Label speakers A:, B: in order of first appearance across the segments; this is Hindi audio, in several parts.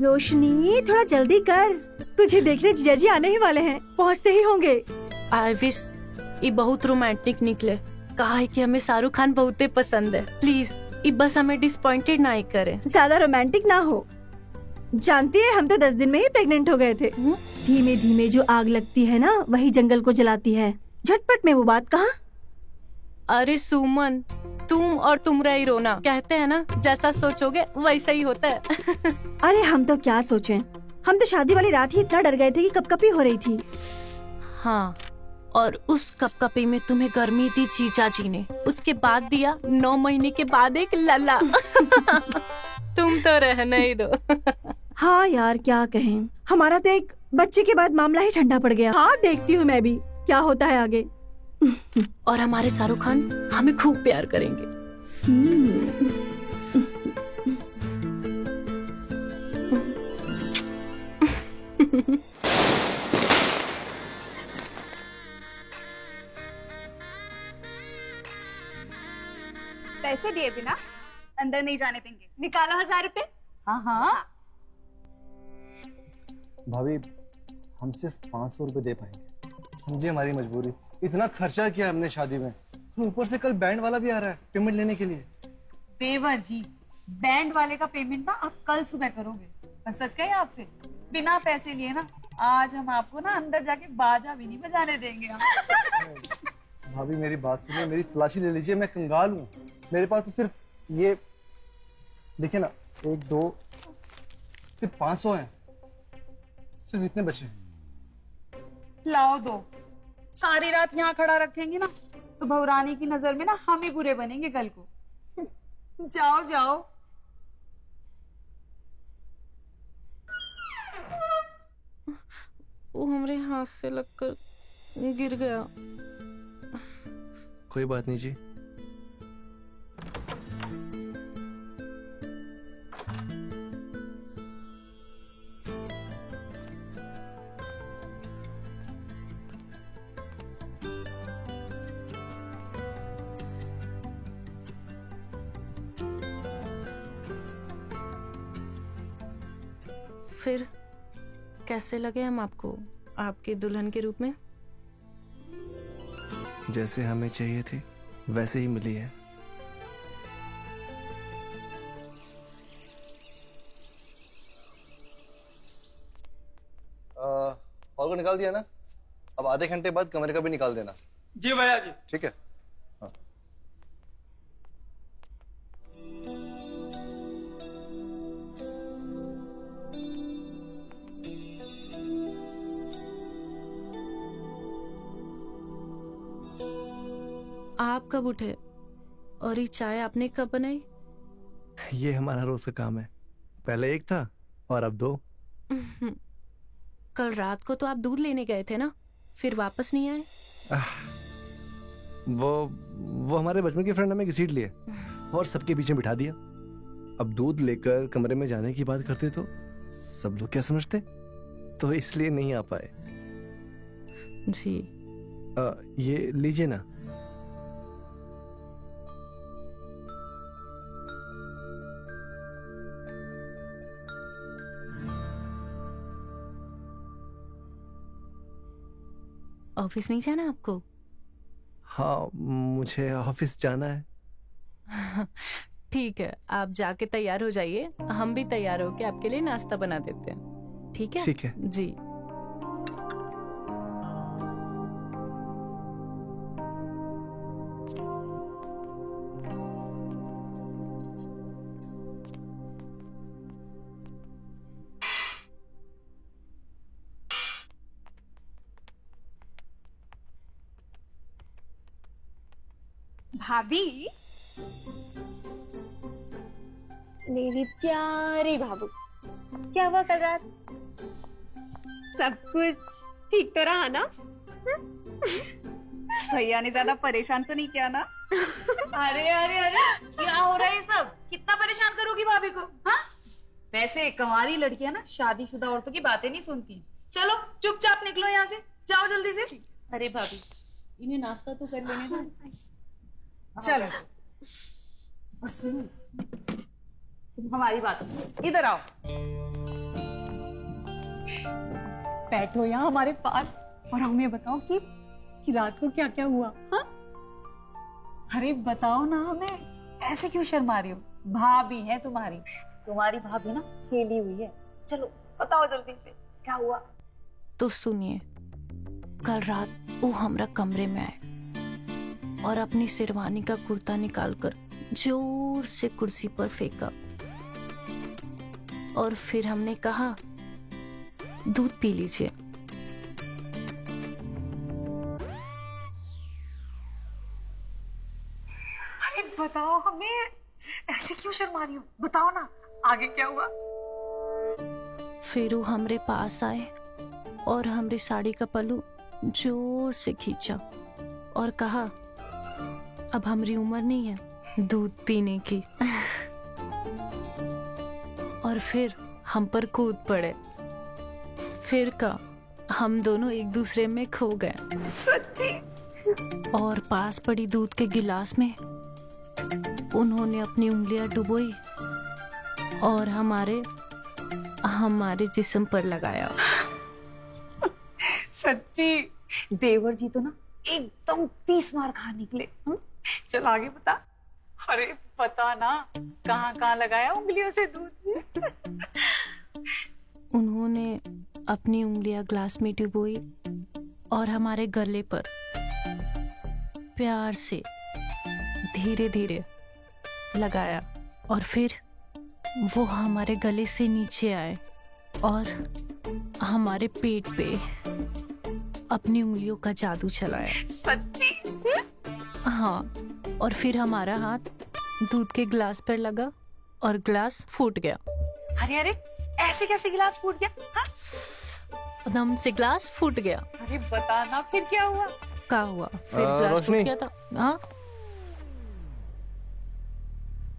A: रोशनी थोड़ा जल्दी कर, तुझे देखने जीजा जी आने ही वाले हैं, पहुँचते ही होंगे।
B: आई विश ये बहुत रोमांटिक निकले। कहा है कि हमें शाहरुख खान बहुत ही पसंद है। प्लीज ये बस हमें डिसअपॉइंटेड ना ही करे।
A: ज्यादा रोमांटिक ना हो। जानती है हम तो 10 दिन में ही प्रेग्नेंट हो गए थे। धीमे धीमे जो आग लगती है ना वही जंगल को जलाती है। झटपट में वो बात कहाँ।
B: अरे सुमन, तुम और तुमरा ही रोना। कहते हैं ना जैसा सोचोगे वैसा ही होता है।
A: अरे हम तो क्या सोचें, हम तो शादी वाली रात ही इतना डर गए थे कि कपकपी हो रही थी।
B: हाँ, और उस कपकपी में तुम्हें गर्मी दी जीजा जी ने, उसके बाद दिया 9 महीने के बाद एक लल्ला। तुम तो रहने ही दो।
A: हाँ यार क्या कहें, हमारा तो एक बच्चे के बाद मामला ही ठंडा पड़ गया। हाँ देखती हूँ मैं भी क्या होता है आगे।
B: और हमारे शाहरुख खान हमें खूब प्यार करेंगे।
C: पैसे दिए बिना अंदर नहीं जाने देंगे। निकालो 1000 रुपए। हाँ हाँ।
D: भाभी हम सिर्फ 500 रुपए दे पाएंगे, समझिए हमारी मजबूरी। इतना खर्चा किया हमने शादी में, ऊपर से कल बैंड वाला भी आ रहा है पेमेंट लेने के लिए।
E: देवर जी, बैंड वाले का पेमेंट ना आप कल सुबह करोगे। पर सच कहे आपसे, बिना पैसे लिए ना आज हम आपको ना अंदर जाके बाजा भी नहीं बजाने देंगे हम।
D: भाभी मेरी बात सुनिए, मेरी तलाशी ले लीजिए, मैं कंगाल हूँ। मेरे पास तो सिर्फ ये देखिए ना, 1 2 सिर्फ 500 है, सिर्फ इतने बचे।
E: लाओ दो। सारी रात यहाँ खड़ा रखेंगे ना तो भवरानी की नजर में ना हम ही बुरे बनेंगे कल को। जाओ जाओ।
B: वो हमारे हाथ से लगकर गिर गया।
D: कोई बात नहीं जी।
B: फिर कैसे लगे हम आपको आपके दुल्हन के रूप में?
D: जैसे हमें चाहिए थी वैसे ही मिली है। हॉल को निकाल दिया ना, अब आधे घंटे बाद कमरे का भी निकाल देना।
F: जी भैया जी।
D: ठीक है। हाँ।
B: आप कब उठे और ये चाय आपने कब बनाई?
D: ये हमारा रोज का काम है, पहले एक था और अब 2।
B: कल रात को तो आप दूध लेने गए थे ना, फिर वापस नहीं आए?
D: वो हमारे बचपन के फ्रेंड हमें घसीट लिए और सबके पीछे बिठा दिया। अब दूध लेकर कमरे में जाने की बात करते तो सब लोग क्या समझते, तो इसलिए नहीं आ पाए।
B: जी।
D: ये लीजिए ना।
B: ऑफिस नहीं जाना आपको?
D: हाँ मुझे ऑफिस जाना है।
B: ठीक है, आप जाके तैयार हो जाइए, हम भी तैयार होके आपके लिए नाश्ता बना देते हैं। ठीक है?
D: ठीक है
B: जी।
C: भाभी, मेरी प्यारी भाभी, क्या हुआ कल रात? सब कुछ ठीक तो रहा ना? भैया ने ज्यादा परेशान तो नहीं किया ना?
E: अरे अरे अरे, क्या हो रहा है सब? कितना परेशान करोगी भाभी को? हाँ, वैसे कंवारी लड़कियां ना शादीशुदा औरतों की बातें नहीं सुनती। चलो चुपचाप निकलो यहाँ से, जाओ जल्दी से।
B: अरे भाभी, इन्हें नाश्ता तो कर लेने दो।
E: चलो। और सुनो, तुम हमारी बात सुनो, इधर आओ। बैठो यहाँ हमारे पास और हमें बताओ कि रात को क्या क्या हुआ। हाँ, अरे बताओ ना हमें, ऐसे क्यों शर्मा रही हो? भाभी है तुम्हारी भाभी ना खेली हुई है। चलो बताओ जल्दी से क्या हुआ।
B: तो सुनिए, कल रात वो हमरा कमरे में आए और अपनी शेरवानी का कुर्ता निकालकर जोर से कुर्सी पर फेंका और फिर हमने कहा दूध पी लीजिए।
E: अरे बताओ हमें, ऐसे क्यों शर्मा रही हो? बताओ ना आगे क्या हुआ।
B: फिर वो हमरे पास आए और हमरी साड़ी का पल्लू जोर से खींचा और कहा अब हमारी उम्र नहीं है दूध पीने की। और फिर हम पर कूद पड़े। फिर का हम दोनों एक दूसरे में खो गए।
E: सच्ची?
B: और पास पड़ी दूध के गिलास में उन्होंने अपनी उंगलियां डुबोई और हमारे जिस्म पर लगाया।
E: सच्ची? देवर जी तो ना एकदम 30 मार खा निकले। चल आगे बता। अरे पता ना कहाँ लगाया उंगलियों से दूध।
B: उन्होंने अपनी उंगलियां ग्लास में डुबोई और हमारे गले पर प्यार से धीरे धीरे लगाया और फिर वो हमारे गले से नीचे आए और हमारे पेट पे अपनी उंगलियों का जादू चलाया।
E: सच्ची?
B: हाँ, और फिर हमारा हाथ दूध के गिलास पर लगा और गिलास फूट गया।
E: अरे ऐसे कैसे गिलास फूट गया? हाँ?
B: दम से गिलास फूट गया।
E: अरे बता ना फिर क्या हुआ?
B: क्या हुआ? फिर गिलास फूट
D: रोशनी।
B: गया था। हाँ,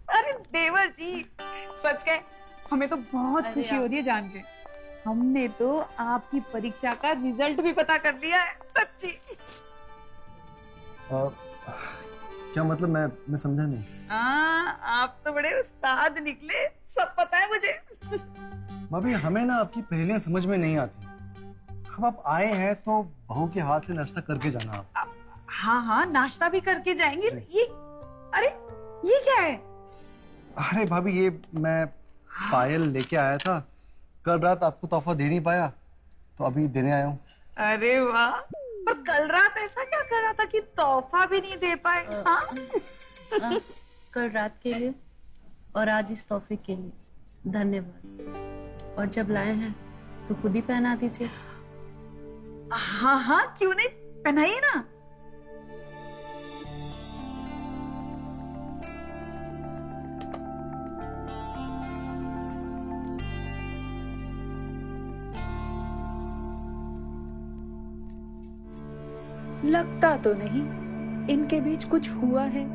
E: अरे देवर जी सच कहे हमें तो बहुत खुशी हो रही है जान के। हमने तो आपकी परीक्षा का रिजल्ट भी पता कर लिया है। सच्ची?
D: क्या मतलब? मैं समझा नहीं।
E: हाँ, आप तो बड़े उस्ताद निकले, सब पता है मुझे।
D: भाभी हमें ना आपकी पहेलियां समझ में नहीं आती। अब आप आए हैं तो बहू के हाथ से नाश्ता करके जाना आप।
E: हाँ नाश्ता भी करके जाएंगे। अरे ये क्या है?
D: अरे भाभी ये मैं पायल लेके आया था, कल रात आपको तोहफा दे नहीं पाया तो अभी देने आया हूँ।
E: अरे वाह, पर कल रात ऐसा क्या कर रहा था कि तोहफा भी नहीं दे पाए? हाँ?
B: कल रात के लिए और आज इस तोहफे के लिए धन्यवाद। और जब लाए हैं तो खुद ही पहना दीजिए।
E: हाँ क्यों नहीं, पहनाइए ना।
F: लगता तो नहीं इनके बीच कुछ हुआ है।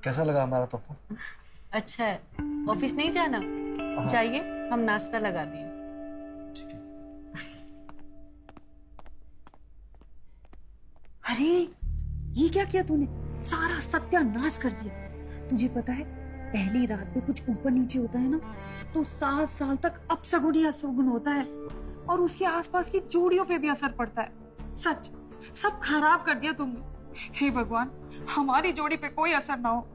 D: कैसा लगा हमारा तोहफा?
B: अच्छा है, ऑफिस नहीं जाना? जाइए, हम नाश्ता लगा दिए।
D: ठीक है।
E: अरे ये क्या किया तूने? सारा सत्यानाश कर दिया। तुझे पता है पहली रात में कुछ ऊपर नीचे होता है ना तो 7 साल तक अपशगुन ही अशुभन होता है और उसके आसपास की जोड़ियों पे भी असर पड़ता है। सच, सब खराब कर दिया तुमने। हे भगवान, हमारी जोड़ी पे कोई असर ना हो।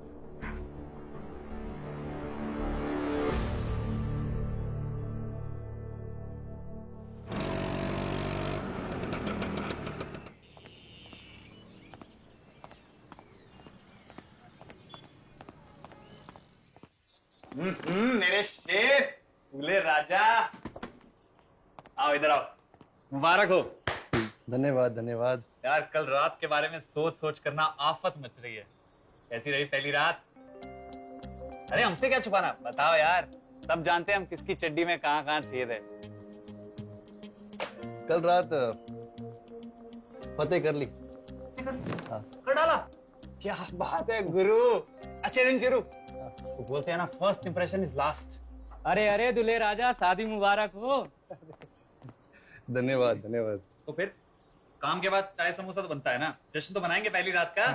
G: मेरे शेर, दूल्हे राजा, आओ इधर आओ। मुबारक हो।
D: धन्यवाद धन्यवाद।
G: यार कल रात के बारे में सोच सोच करना आफत मच रही है। कैसी रही पहली रात? अरे हमसे क्या छुपाना, बताओ यार, सब जानते हैं हम किसकी चड्डी में कहाँ कहाँ छेद है।
D: कल रात फतेह कर ली।
G: कर डाला? क्या बात है गुरु, अच्छे दिन शुरू। तो बोलते हैं ना, फर्स्ट इंप्रेशन इज लास्ट।
H: अरे दूल्हे राजा, शादी मुबारक हो।
D: धन्यवाद धन्यवाद।
G: तो फिर काम के बाद चाय समोसा तो बनता है ना, जश्न तो मनाएंगे पहली रात का।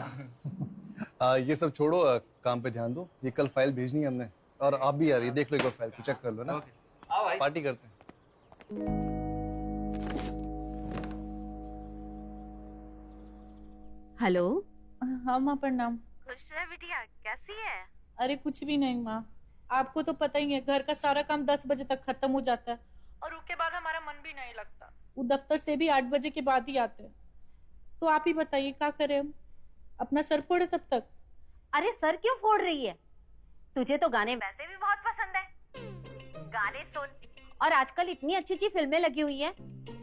D: ये सब छोड़ो, काम पे ध्यान दो। ये कल फाइल भेजनी है हमने, और आप भी यार ये देख लो, एक बार फाइल को चेक कर लो ना।
G: आओ भाई।
D: पार्टी करते हैं।
A: हेलो।
I: हाँ माँ प्रणाम।
A: खुश है बिटिया, कैसी है?
I: अरे कुछ भी नहीं माँ, आपको तो पता ही है घर का सारा काम 10 बजे तक खत्म हो जाता है और उसके बाद हमारा मन भी नहीं लगता। वो दफ्तर से भी 8 बजे के बाद ही आते हैं। तो आप ही बताइए क्या करें हम? अपना सर फोड़े तब तक?
C: अरे सर क्यों फोड़ रही है? तुझे तो गाने वैसे भी बहुत पसंद है, गाने सुन। और आजकल इतनी अच्छी अच्छी फिल्में लगी हुई है,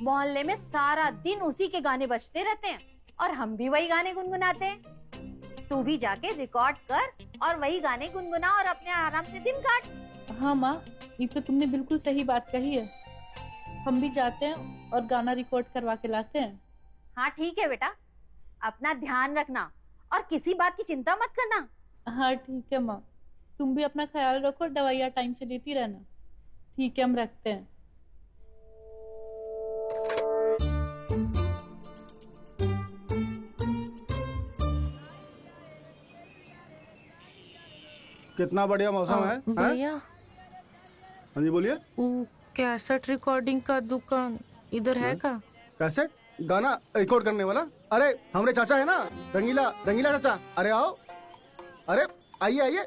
C: मोहल्ले में सारा दिन उसी के गाने बजते रहते हैं और हम भी वही गाने गुनगुनाते हैं। तू भी जाके रिकॉर्ड कर और वही गाने गुनगुना और अपने आराम से दिन काट।
I: हाँ माँ, ये तो तुमने बिल्कुल सही बात कही है। हम भी जाते हैं और गाना रिकॉर्ड करवा के लाते हैं।
C: हाँ ठीक है बेटा, अपना ध्यान रखना और किसी बात की चिंता मत करना।
I: हाँ ठीक है माँ, तुम भी अपना ख्याल रखो और दवाइयाँ टाइम से लेती रहना। ठीक है, हम रखते हैं।
D: कितना बढ़िया मौसम है।
B: भैया,
D: हाँ जी बोलिए।
B: वो कैसेट रिकॉर्डिंग का दुकान इधर है का?
D: कैसेट गाना रिकॉर्ड करने वाला? अरे हमारे चाचा है ना, रंगीला रंगीला चाचा। अरे आओ, अरे आइए आइए।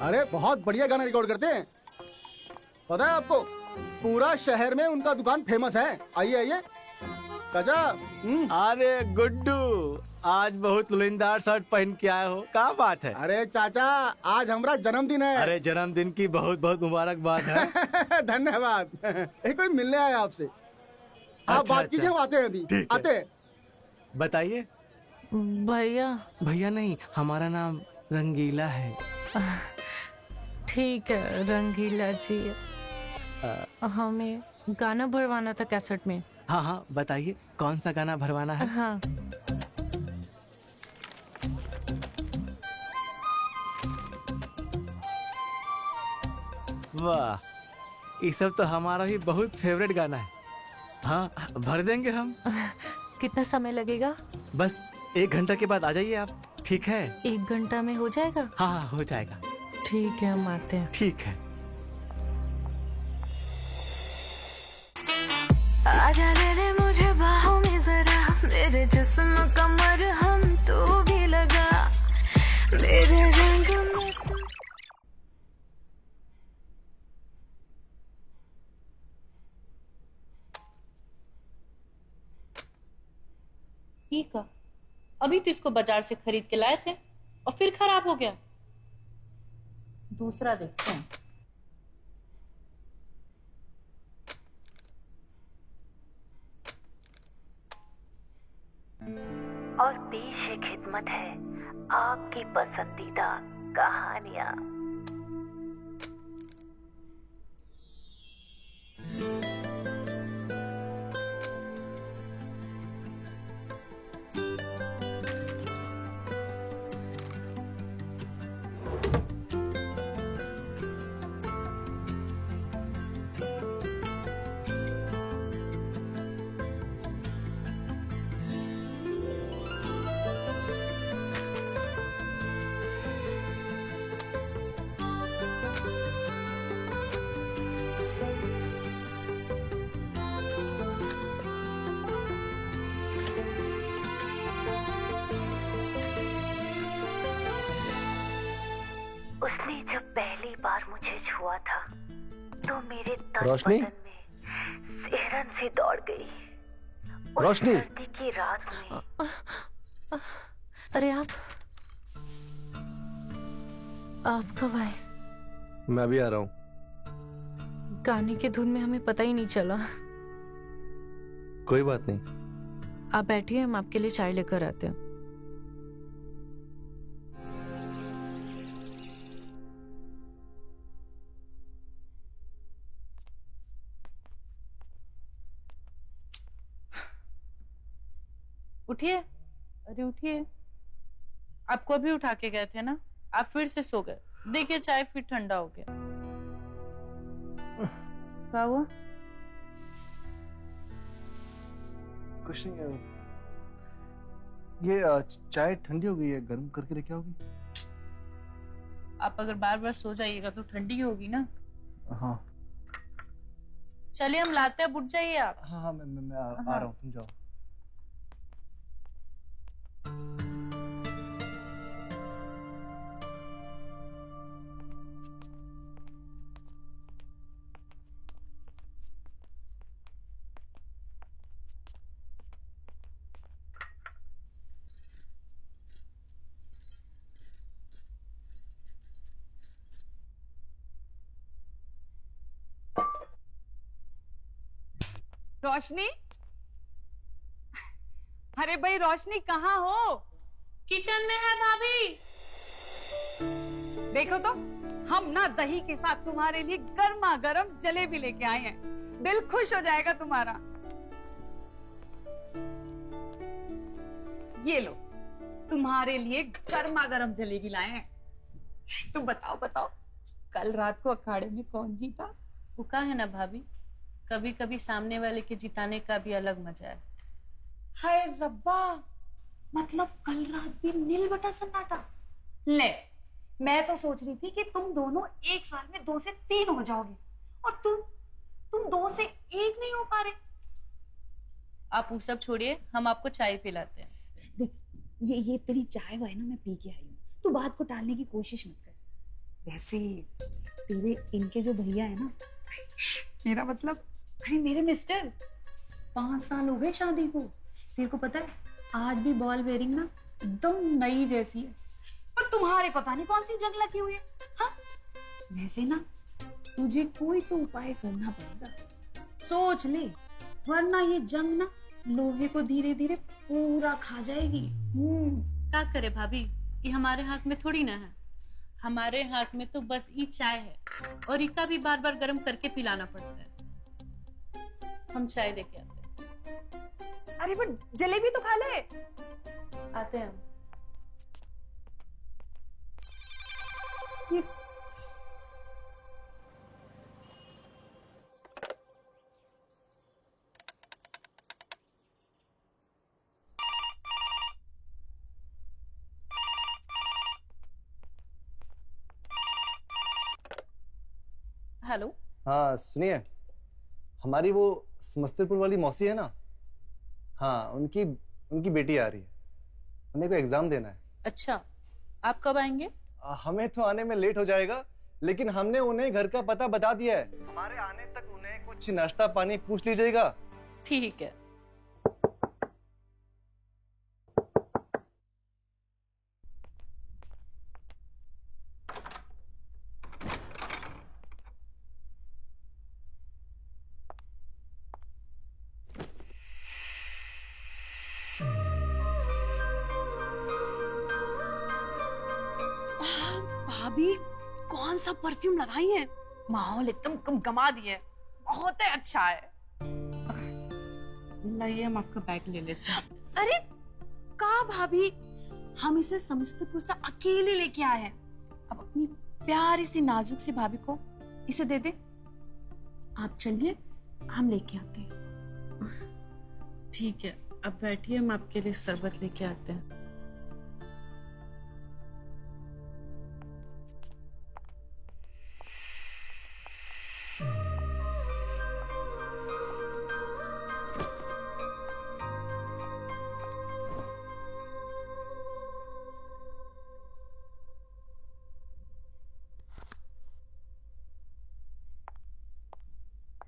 D: अरे बहुत बढ़िया गाना रिकॉर्ड करते हैं, पता है आपको, पूरा शहर में उनका दुकान फेमस है। आइए आइए चाचा।
J: अरे गुड्डू, आज बहुत लुलिंदार शर्ट पहन के आए हो, क्या बात है?
D: अरे चाचा, आज हमारा जन्मदिन है।
J: अरे जन्मदिन की बहुत बहुत मुबारकबाद है।
D: धन्यवाद। कोई मिलने आया आपसे। आप
J: अच्छा,
D: बात कीजिए, हम आते हैं अभी।
J: ठीक है।
D: आते हैं।
J: बताइए।
B: भैया,
J: भैया नहीं, हमारा नाम रंगीला है।
B: ठीक है रंगीला जी। हमें गाना भरवाना था कैसेट में।
J: हाँ हाँ बताइए, कौन सा गाना भरवाना है?
B: हाँ,
J: वाह, ये सब तो हमारा ही बहुत फेवरेट गाना है। हाँ भर देंगे हम।
B: कितना समय लगेगा?
J: बस 1 घंटा के बाद आ जाइए आप, ठीक है?
B: 1 घंटा में हो जाएगा?
J: हाँ हाँ हो जाएगा।
B: ठीक है, हम आते हैं।
J: ठीक है।
K: आजा ले ले मुझे बाहों में जरा, मेरे जिस्म कमर हम तो भी लगा, मेरे रंग में तू।
I: ठीक है, अभी तो इसको बाजार से खरीद के लाए थे और फिर खराब हो गया। दूसरा देखते हैं।
K: और पेश खिदमत है आपकी पसंदीदा कहानियां। उसने जब पहली बार मुझे छुआ था तो मेरे तन
D: रोशनी?
K: बदन में सिहरन सी दौड़ गई। उस
D: रोशनी?
K: सर्दी की रात में।
B: अरे आप कब आए?
D: मैं भी आ रहा हूँ।
B: गाने के धुन में हमें पता ही नहीं चला।
D: कोई बात नहीं।
B: आप बैठिए, हम आपके लिए चाय लेकर आते हैं।
I: उठिए, अरे उठिए। आपको अभी उठा के गए थे ना, आप फिर से सो गए। देखिए चाय फिर ठंडा हो गया। क्या हुआ?
D: कुछ नहीं है। ये चाय ठंडी हो गई है, गर्म करके लेके आओगी?
I: आप अगर बार बार सो जाइएगा तो ठंडी होगी ना।
D: हाँ
I: चलिए हम लाते हैं, उठ जाइए आप।
D: हाँ हाँ मैं आ रहा हूँ, तुम जाओ।
E: रोशनी, अरे भाई रोशनी कहाँ हो?
I: किचन में है भाभी।
E: देखो तो, हम ना दही के साथ तुम्हारे लिए गर्मा गर्म जलेबी लेके आए हैं। दिल खुश हो जाएगा तुम्हारा। ये लो, तुम्हारे लिए गर्मा गर्म जलेबी लाए हैं। तुम बताओ बताओ, कल रात को अखाड़े में कौन जीता?
I: वो का है ना भाभी, कभी कभी सामने वाले के जिताने का भी अलग मजा है।
E: हाय रब्बा, मतलब कल रात भी नील बटा सन्नाटा। ले, मैं तो सोच रही थी कि तुम दोनों एक साल में 2 से 3 हो जाओगे, और तुम 2 से 1 नहीं हो पा रहे।
I: आप वो सब छोड़िए, हम आपको चाय पिलाते हैं।
E: देख, ये तेरी चाय वाय ना मैं पी के आई हूँ, तू बात को टालने की कोशिश मत कर। वैसे तेरे इनके जो भैया है ना, मेरा मतलब अरे मेरे मिस्टर, 5 साल हो गए शादी को। तेरे को पता है, आज भी बॉल बेरिंग ना एकदम नई जैसी है। पर तुम्हारे पता नहीं कौन सी जंग लगी हुई है। हाँ, वैसे ना तुझे कोई तो उपाय करना पड़ेगा, सोच ले, वरना ये जंग ना लोहे को धीरे धीरे पूरा खा जाएगी।
I: क्या करे भाभी, ये हमारे हाथ में थोड़ी ना है। हमारे हाथ में तो बस ये चाय है, और इका भी बार बार गर्म करके पिलाना पड़ता है। हम चाय देके आते हैं।
E: अरे पर जलेबी तो खा ले।
I: आते हैं हम।
E: ये
I: हेलो।
D: हाँ सुनिए, हमारी वो समस्तीपुर वाली मौसी है ना, हाँ उनकी बेटी आ रही है, उन्हें को एग्जाम देना है।
I: अच्छा, आप कब आएंगे?
D: हमें तो आने में लेट हो जाएगा, लेकिन हमने उन्हें घर का पता बता दिया है। हमारे आने तक उन्हें कुछ नाश्ता पानी पूछ लीजिएगा।
I: ठीक है।
E: भाभी कौन सा परफ्यूम लगाई है? माहौल एकदम गमगमा दिया है, बहुत ही अच्छा है।
I: लाइए, हम आपका बैग ले लेते हैं।
E: अरे का भाभी, हम इसे समस्तीपुर से अकेले लेके आए हैं। अब अपनी प्यारी सी नाजुक सी भाभी को इसे दे दे। आप चलिए, हम लेके आते हैं।
I: ठीक है, अब बैठिए, हम आपके लिए शरबत लेके आते हैं।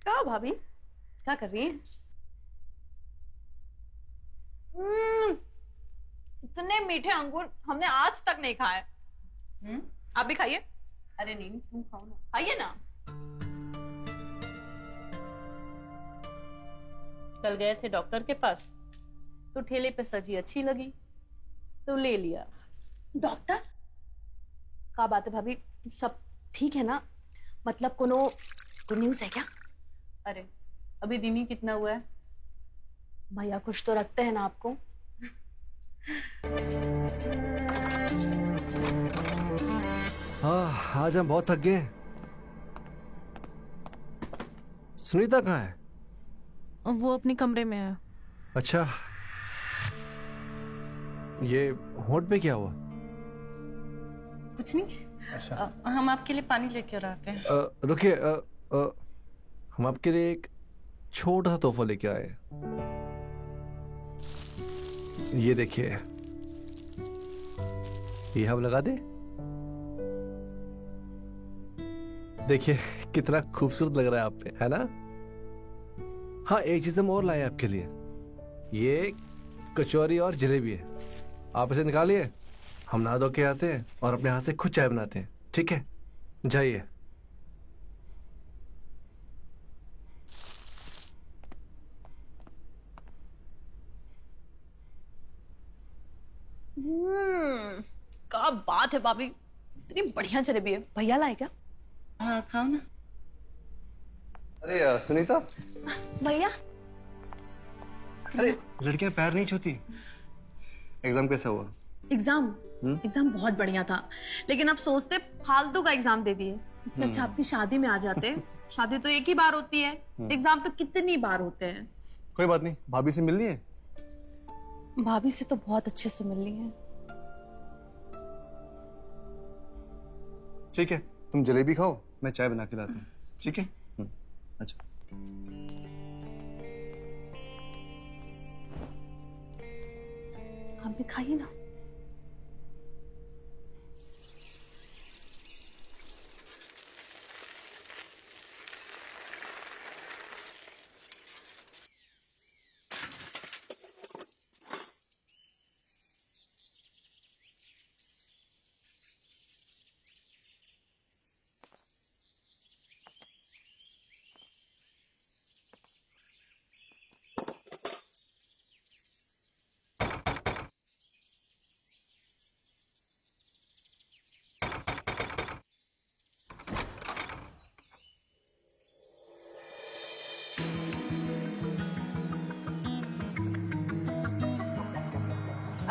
E: क्या भाभी, क्या कर रही हैं? इतने मीठे अंगूर हमने आज तक नहीं खाए। आप भी खाइए।
I: अरे नहीं, तुम खाओ ना।
E: खाइए ना।
I: कल गए थे डॉक्टर के पास, तो ठेले पे सजी अच्छी लगी तो ले लिया।
E: डॉक्टर का बात है भाभी, सब ठीक है ना? मतलब कोनो गुड न्यूज़ है क्या?
I: अरे अभी दिन ही कितना हुआ है?
E: भैया कुछ तो रखते हैं ना आपको।
J: हाँ, आज हम बहुत थक गए। सुनीता कहाँ है?
B: वो अपने कमरे में है।
J: अच्छा, ये होंठ पे क्या हुआ?
E: कुछ नहीं,
D: अच्छा
B: हम आपके लिए पानी लेकर आते हैं।
J: रुकिए, हम आपके लिए एक छोटा सा तोहफा लेके आए। ये देखिए, ये हम लगा दे। देखिए कितना खूबसूरत लग रहा है आप पे, है ना? हाँ, एक चीज हम और लाए आपके लिए। ये कचौरी और जलेबी है, आप इसे निकालिए। हम नहा धो के आते हैं और अपने हाथ से खुद चाय बनाते हैं, ठीक है? जाइए।
E: क्या बात है भाभी, इतनी बढ़िया जलेबी है। भैया लाए क्या?
B: हाँ खाओ ना।
D: अरे सुनीता,
E: भैया
D: अरे लड़कियां पैर नहीं छूती। एग्जाम कैसा हुआ?
E: एग्जाम एग्जाम बहुत बढ़िया था, लेकिन अब सोचते फालतू का एग्जाम दे दिए। इससे अच्छा आपकी शादी में आ जाते। शादी तो एक ही बार होती है, एग्जाम तो कितनी बार होते हैं।
D: कोई बात नहीं, भाभी से मिलनी है?
E: भाभी से तो बहुत अच्छे से मिलनी है।
D: ठीक है, तुम जलेबी खाओ, मैं चाय बना के लाता हूँ, ठीक है? अच्छा।
E: आप भी खाइए ना।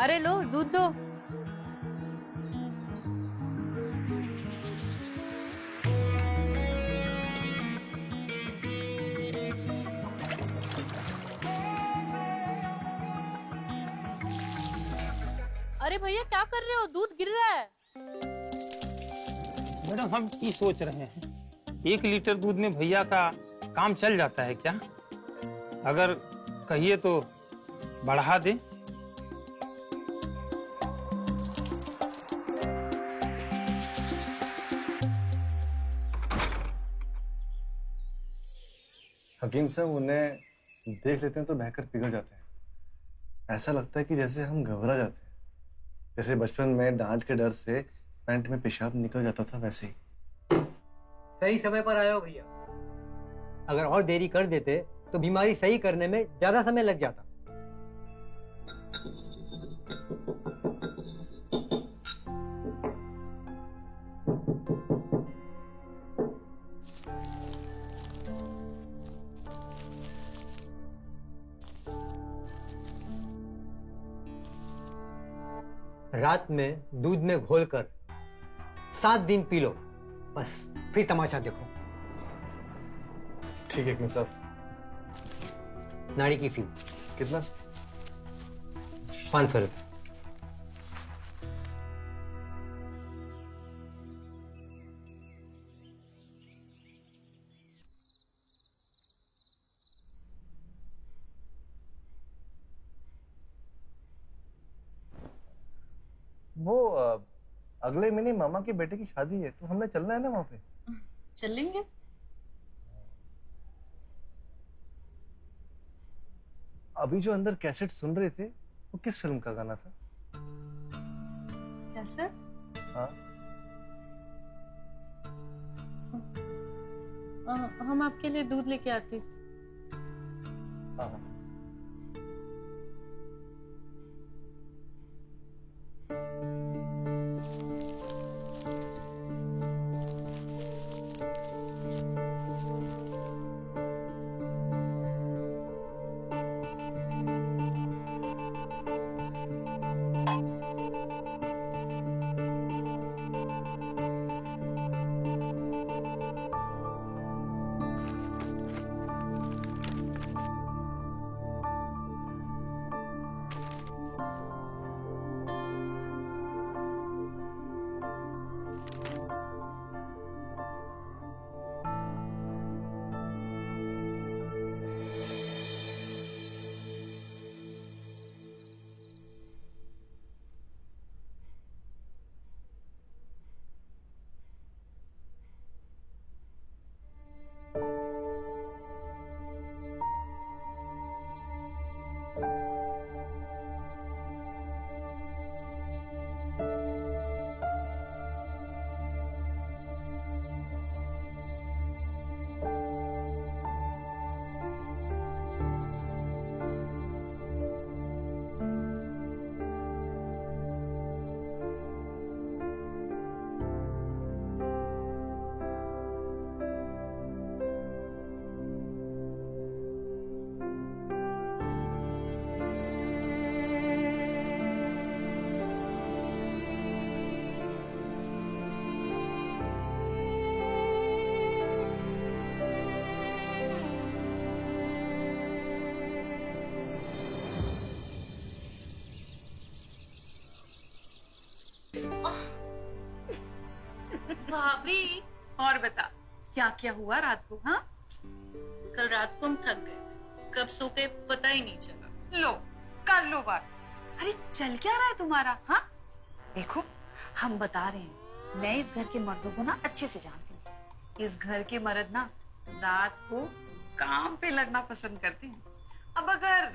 I: अरे लो दूध दो। अरे भैया क्या कर रहे हो, दूध गिर रहा है।
H: मैडम हम की सोच रहे हैं, 1 लीटर दूध में भैया का काम चल जाता है क्या? अगर कहिए तो बढ़ा दे।
D: हकीम साहब, उन्हें देख लेते हैं तो बहकर पिघल जाते हैं। ऐसा लगता है कि जैसे हम घबरा जाते हैं, जैसे बचपन में डांट के डर से पैंट में पेशाब निकल जाता था, वैसे ही।
L: सही समय पर आए हो भैया। अगर और देरी कर देते तो बीमारी सही करने में ज्यादा समय लग जाता। रात में दूध में घोलकर 7 दिन पी लो, बस फिर तमाशा देखो।
D: ठीक है हकीम साहब।
L: नाड़ी की फी
D: कितना?
L: 500 रुपये।
D: वो अगले महीने मामा के बेटे की शादी है, तो हमने चलना है ना वहां पे।
I: चलेंगे।
D: अभी जो अंदर कैसेट सुन रहे थे, वो किस फिल्म का गाना था?
I: कैसे?
D: हाँ,
I: हम आपके लिए दूध लेके आते।
D: हाँ।
I: भाभी,
E: और बता क्या क्या हुआ रात को? हाँ,
I: कल रात को हम थक गए, कब सो के पता ही नहीं चला।
E: लो कर लो बात। अरे चल क्या रहा है तुम्हारा? हाँ देखो, हम बता रहे हैं, मैं इस घर के मर्दों को ना अच्छे से जानती हूँ। इस घर के मर्द ना रात को काम पे लगना पसंद करते हैं। अब अगर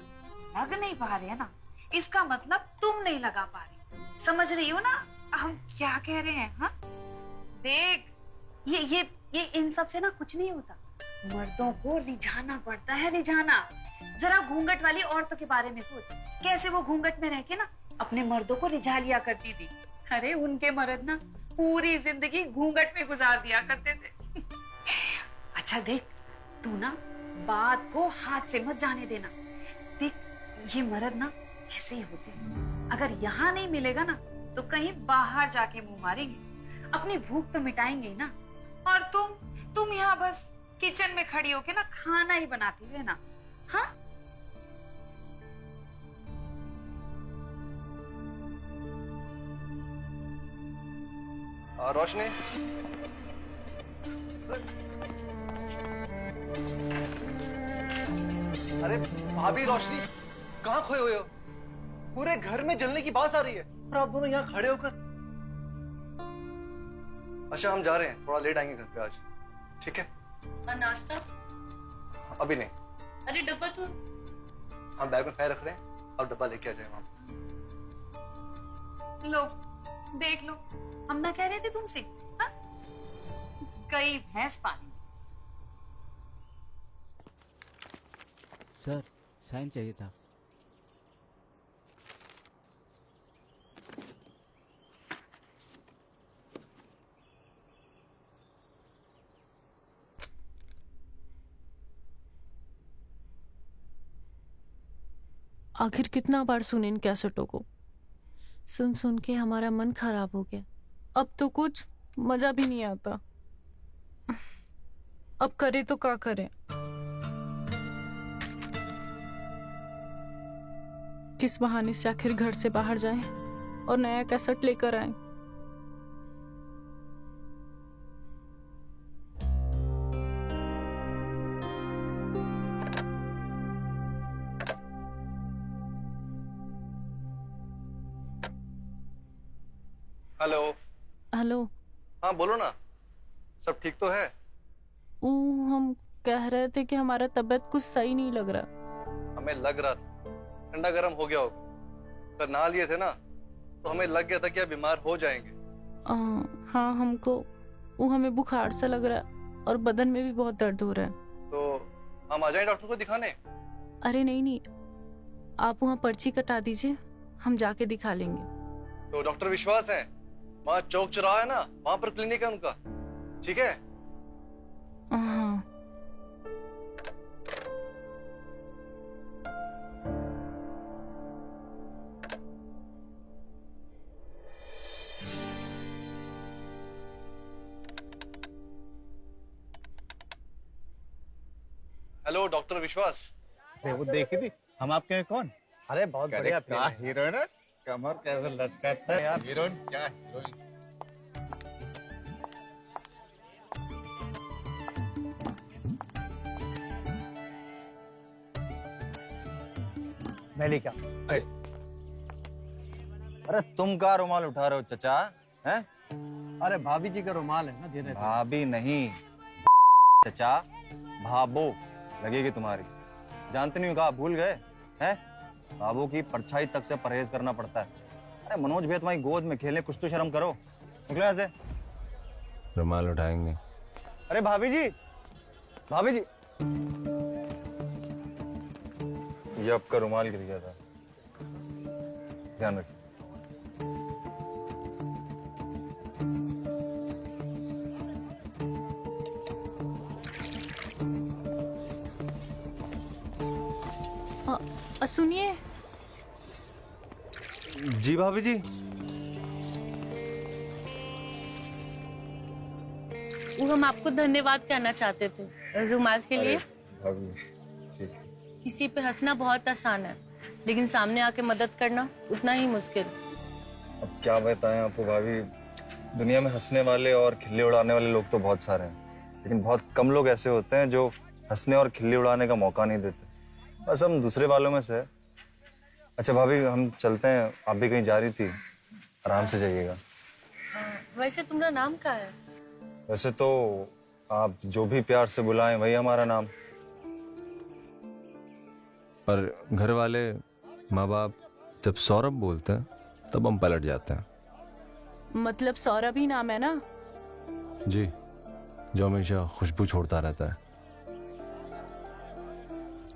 E: लग नहीं पा रहे हैं ना, इसका मतलब तुम नहीं लगा पा रही। समझ रही हो ना हम क्या कह रहे हैं? हाँ देख, ये इन सब से ना कुछ नहीं होता। मर्दों को रिझाना पड़ता है, रिझाना। जरा घूंघट वाली औरतों के बारे में सोच, कैसे वो घूंघट में रह के ना अपने मर्दों को रिझा लिया करती थी। अरे उनके मर्द ना पूरी जिंदगी घूंघट में गुजार दिया करते थे। अच्छा देख, तू ना बात को हाथ से मत जाने देना। देख, ये मर्द ना ऐसे ही होते हैं। अगर यहाँ नहीं मिलेगा ना तो कहीं बाहर जाके मुंह मारेंगे, अपनी भूख तो मिटाएंगे ही ना। और तुम यहाँ बस किचन में खड़ी होके ना खाना ही बनाती रहना। हाँ
D: रोशनी, अरे भाभी रोशनी, कहाँ खोए हुए हो? पूरे घर में जलने की बात आ रही है और आप दोनों यहाँ खड़े होकर। अच्छा हम जा रहे हैं, थोड़ा लेट आएंगे घर पे आज, ठीक है?
I: और नाश्ता?
D: अभी नहीं।
I: अरे डब्बा तो।
D: हम बैग में पैर रख रहे हैं, अब डब्बा लेके आ जाए वहां।
E: लो देख लो, हम ना कह रहे थे तुमसे? हाँ? गई भैंस पानी।
M: सर साइन चाहिए था।
B: आखिर कितना बार सुने इन कैसेटों को, सुन सुन के हमारा मन खराब हो गया। अब तो कुछ मजा भी नहीं आता। अब करे तो क्या करें? किस बहाने से आखिर घर से बाहर जाएं और नया कैसेट लेकर आएं?
D: हेलो।
B: हेलो।
D: हाँ बोलो ना, सब ठीक तो है?
B: हम कह रहे थे कि हमारा तबीयत कुछ सही नहीं लग रहा।
D: हमें लग रहा था ठंडा गर्म हो गया होगा, पर नहा लिए थे ना तो हमें लग गया था कि आप बीमार हो जाएंगे।
B: हाँ हमें बुखार सा लग रहा है और बदन में भी बहुत दर्द हो रहा है।
D: तो हम आ जाएं डॉक्टर को दिखाने?
B: अरे नहीं, आप वहाँ पर्ची कटा दीजिए, हम जाके दिखा लेंगे।
D: तो डॉक्टर विश्वास है, वहाँ चौक चौराहा है ना, वहाँ पर क्लिनिक है उनका, ठीक है?
B: हाँ।
D: हेलो डॉक्टर विश्वास।
N: वो देखी थी हम आपके हैं कौन?
L: अरे बहुत बढ़िया
N: क्या हीरोइन है, कमर कैसे लचकाता है यार। हीरोइन क्या हीरोइन।
L: मेलिका।
N: अरे तुम का रुमाल उठा रहे हो चचा? हैं?
L: अरे भाभी जी का रुमाल है ना, दे रहे थे।
N: भाभी नहीं चचा, भाबो लगेगी तुम्हारी। जानते नहीं हो कहा, भूल गए हैं? बाबू की परछाई तक से परहेज करना पड़ता है। अरे मनोज भैया तुम्हारी गोद में खेले, कुछ तो शर्म करो। निकलो ऐसे।
J: रुमाल उठाएंगे।
N: अरे भाभी जी, भाभी जी, ये आपका रुमाल गिर गया था, ध्यान रखिए।
B: सुनिए।
J: जी भाभी जी।
B: वो हम आपको धन्यवाद कहना चाहते थे रुमाल के लिए। किसी पे हंसना बहुत आसान है, लेकिन सामने आके मदद करना उतना ही मुश्किल।
N: अब क्या बताएं आपको भाभी, दुनिया में हंसने वाले और खिल्ली उड़ाने वाले लोग तो बहुत सारे हैं, लेकिन बहुत कम लोग ऐसे होते हैं जो हंसने और खिल्ली उड़ाने का मौका नहीं देते। बस हम दूसरे वालों में से हैं। अच्छा भाभी, हम चलते हैं, आप भी कहीं जा रही थी, आराम से जाइएगा।
B: वैसे तुम्हारा नाम क्या है?
N: वैसे तो आप जो भी प्यार से बुलाएं वही हमारा नाम, पर घर वाले, माँ बाप जब सौरभ बोलते हैं तब हम पलट जाते हैं।
B: मतलब सौरभ ही नाम है ना?
N: जी, जो हमेशा खुशबू छोड़ता रहता है।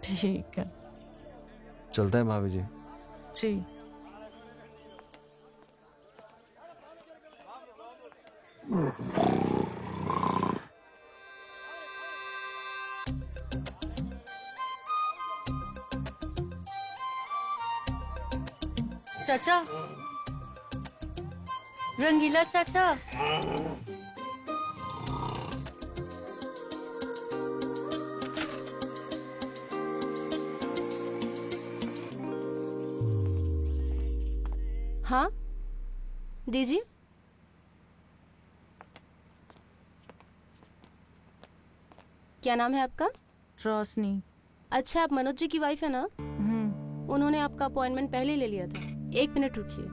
B: ठीक है।
N: चलते हैं भाभी जी।
B: जी। चाचा, रंगीला चाचा।
M: हाँ दीजिए। क्या नाम है आपका?
B: रोशनी।
M: अच्छा, आप मनोज जी की वाइफ है ना? उन्होंने आपका अपॉइंटमेंट पहले ले लिया था। 1 मिनट रुकिए।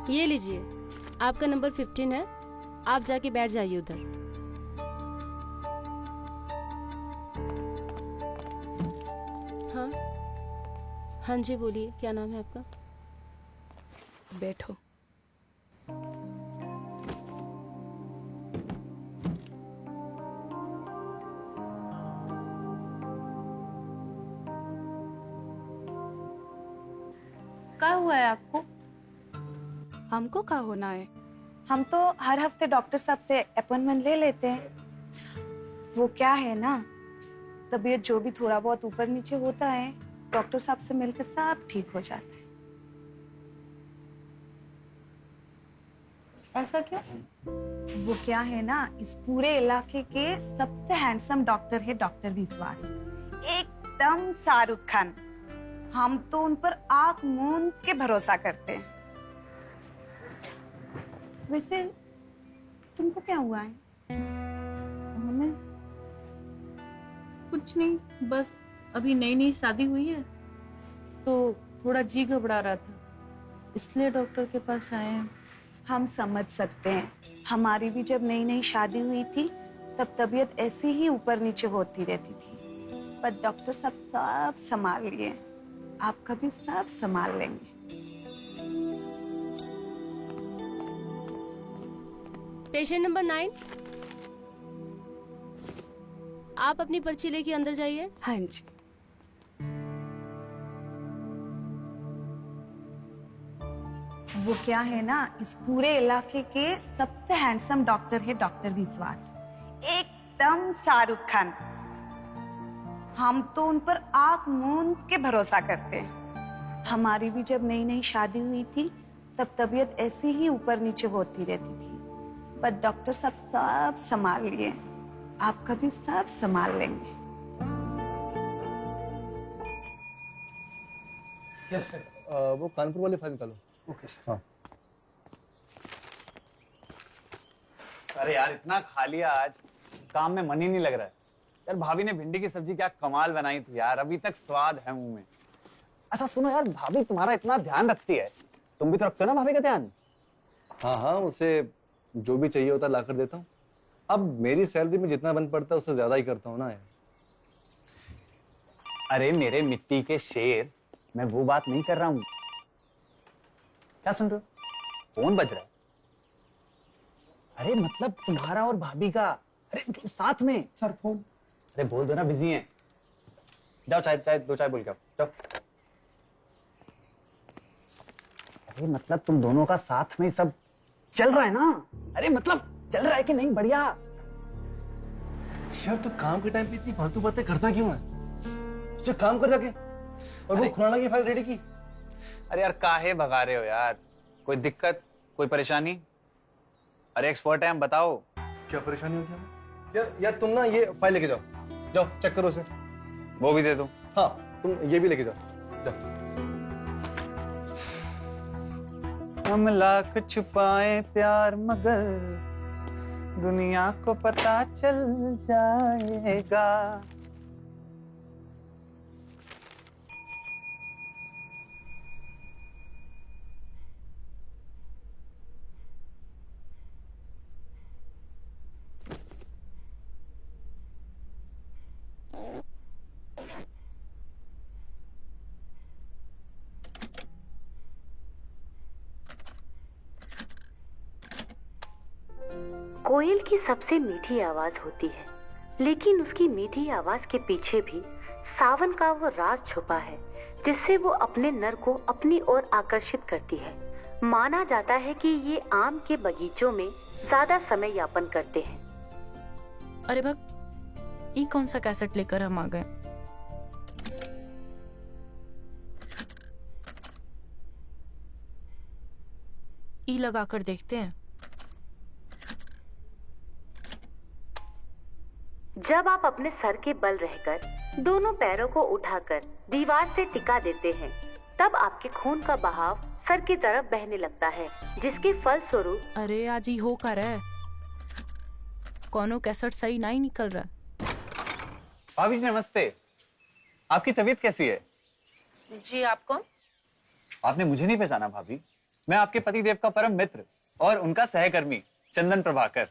M: ये लीजिए, आपका नंबर 15 है, आप जाके बैठ जाइए उधर। हाँ हाँ जी, बोलिए, क्या नाम है आपका? बैठो।
B: क्या हुआ है आपको?
O: हमको क्या होना है? हम तो हर हफ्ते डॉक्टर साहब से अपॉइंटमेंट ले लेते हैं। वो क्या है ना, तबीयत जो भी थोड़ा बहुत ऊपर नीचे होता है, डॉक्टर साहब से मिलकर सब ठीक हो जाता है।
B: ऐसा क्यों?
O: वो क्या है ना, इस पूरे इलाके के सबसे हैंडसम डॉक्टर है डॉक्टर विश्वास, एकदम शाहरुख खान। हम तो उन पर आंख मूंद के भरोसा करते हैं। वैसे तुमको क्या हुआ है?
B: हमें कुछ नहीं, बस अभी नई नई शादी हुई है तो थोड़ा जी घबरा रहा था, इसलिए डॉक्टर के पास आए हैं।
O: हम समझ सकते हैं, हमारी भी जब नई नई शादी हुई थी तब तबीयत ऐसे ही ऊपर नीचे होती रहती थी, पर डॉक्टर साहब सब संभाल लिए, आपका भी सब संभाल लेंगे।
M: पेशेंट नंबर 9, आप अपनी पर्ची लेके अंदर जाइए।
O: हाँ जी। वो क्या है ना, इस पूरे इलाके के सबसे हैंडसम डॉक्टर है डॉक्टर विश्वास, एकदम शाहरुख खान। हम तो उन पर आंख मूंद के भरोसा करते हैं। हमारी भी जब नई नई शादी हुई थी तब तबीयत ऐसे ही ऊपर नीचे होती रहती थी, पर डॉक्टर साहब सब संभाल लिए, आपका भी सब संभाल लेंगे।
D: यस सर, वो कानपुर वाले फाइल निकालो। Okay sir. हाँ।
G: अरे यार, इतना खा लिया आज, काम में मन ही नहीं लग रहा है यार। भाभी ने भिंडी की सब्जी क्या कमाल बनाई थी यार, अभी तक स्वाद है मुंह में। अच्छा सुनो यार, भाभी तुम्हारा इतना ध्यान रखती है, तुम भी तो रखते हो ना भाभी का ध्यान?
D: हाँ हाँ, उसे जो भी चाहिए होता ला कर देता हूँ। अब मेरी सैलरी में जितना बन पड़ता है उससे ज्यादा ही करता हूँ ना यार।
G: अरे मेरे मिट्टी के शेर, मैं वो बात नहीं कर रहा हूँ। क्या सुन रहे हो? फोन बज रहा है। अरे मतलब तुम्हारा और भाभी का, अरे मतलब साथ में।
D: Sir phone.
G: अरे बोल दो ना बिजी हैं। जाओ चाय चाय 2 चाय बोल के आओ, जाओ। अरे मतलब तुम दोनों का साथ में सब चल रहा है ना? अरे मतलब चल रहा है कि नहीं? बढ़िया
D: यार, तो काम के टाइम पे इतनी फालतू बातें करता क्यों है? उससे काम कर जाके। और वो खुराना की फाइल रेडी की?
G: अरे यार काहे भगा रहे हो यार? कोई दिक्कत, कोई परेशानी? अरे एक्सपर्ट है हम, बताओ।
D: क्या परेशानी होगी हमें? यार तुम ना ये फाइल लेके जाओ, जाओ चेक करो उसे।
G: वो भी दे दो।
D: हाँ, तुम ये भी लेके जाओ, जाओ।
G: हम लाख छुपाए प्यार मगर दुनिया को पता चल जाएगा।
P: कोयल की सबसे मीठी आवाज होती है, लेकिन उसकी मीठी आवाज के पीछे भी सावन का वो राज छुपा है जिससे वो अपने नर को अपनी ओर आकर्षित करती है। माना जाता है कि ये आम के बगीचों में ज्यादा समय यापन करते हैं।
B: अरे भग, ये कौन सा कैसेट लेकर हम आ गए? ई लगाकर देखते हैं।
P: जब आप अपने सर के बल रहकर दोनों पैरों को उठाकर दीवार से टिका देते हैं, तब आपके खून का बहाव सर की तरफ बहने लगता है, जिसके फल स्वरूप।
B: अरे आज ही हो कर है, कौनो कैसेट सही नहीं निकल रहा।
G: भाभी जी नमस्ते, आपकी तबीयत कैसी है?
B: जी आप कौन?
G: आपने मुझे नहीं पहचाना भाभी? मैं आपके पति देव का परम मित्र और उनका सहकर्मी चंदन प्रभाकर।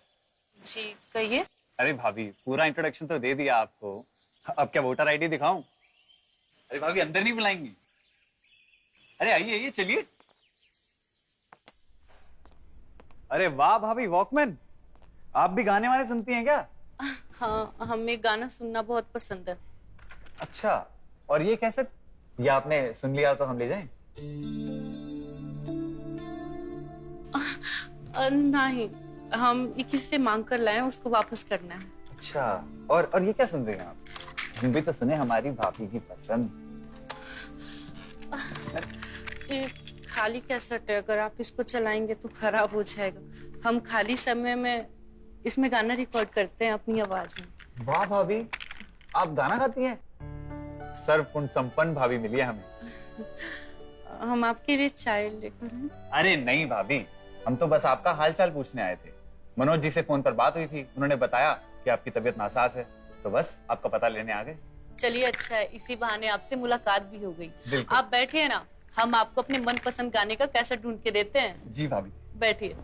B: जी कहिए।
G: अरे भाभी पूरा इंट्रोडक्शन तो दे दिया आपको, अब क्या वोटर आईडी दिखाऊं? अरे भाभी अंदर नहीं बुलाएंगी? अरे आइए आइए चलिए। अरे वाह भाभी, वॉकमैन, आप भी गाने वाने सुनती हैं क्या?
B: हाँ, हमें गाना सुनना बहुत पसंद है।
G: अच्छा, और ये कैसे? ये आपने सुन लिया तो हम ले जाएं?
B: नहीं, हम किसी से मांग कर लाए, उसको वापस करना है।
G: अच्छा, और ये क्या सुन रहे हैं आप? हम भी तो सुने हमारी भाभी की पसंद।
B: ये खाली कैसेट है, अगर आप इसको चलाएंगे तो खराब हो जाएगा। हम खाली समय में इसमें गाना रिकॉर्ड करते हैं अपनी आवाज में।
G: वाह भाभी, आप गाना गाती हैं? सर्वगुण संपन्न भाभी मिली है हमें।
B: हम आपके लिए चाय लेकर हैं।
G: अरे नहीं भाभी, हम तो बस आपका हालचाल पूछने आए थे। मनोज जी से फोन पर बात हुई थी, उन्होंने बताया कि आपकी तबीयत नासाज है, तो बस आपका पता लेने आ गए।
B: चलिए अच्छा है, इसी बहाने आपसे मुलाकात भी हो गई। आप बैठिए ना, हम आपको अपने मनपसंद गाने का कैसेट ढूंढ के देते हैं।
G: जी भाभी।
B: बैठिए।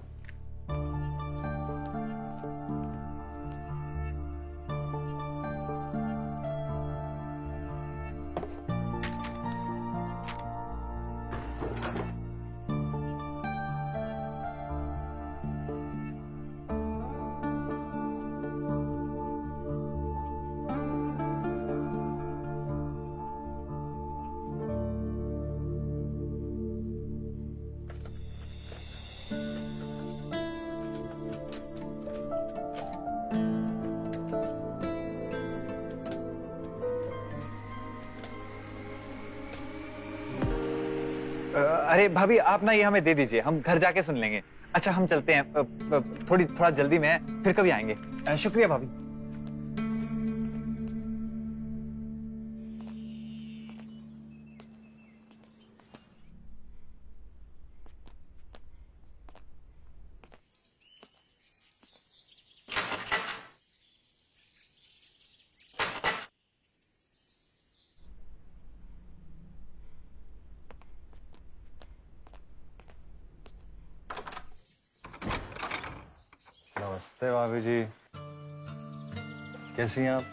G: अरे भाभी आप ना ये हमें दे दीजिए, हम घर जाके सुन लेंगे। अच्छा हम चलते हैं, थोड़ा जल्दी में है, फिर कभी आएंगे। शुक्रिया भाभी।
N: नमस्ते भाभी जी, कैसी हैं आप?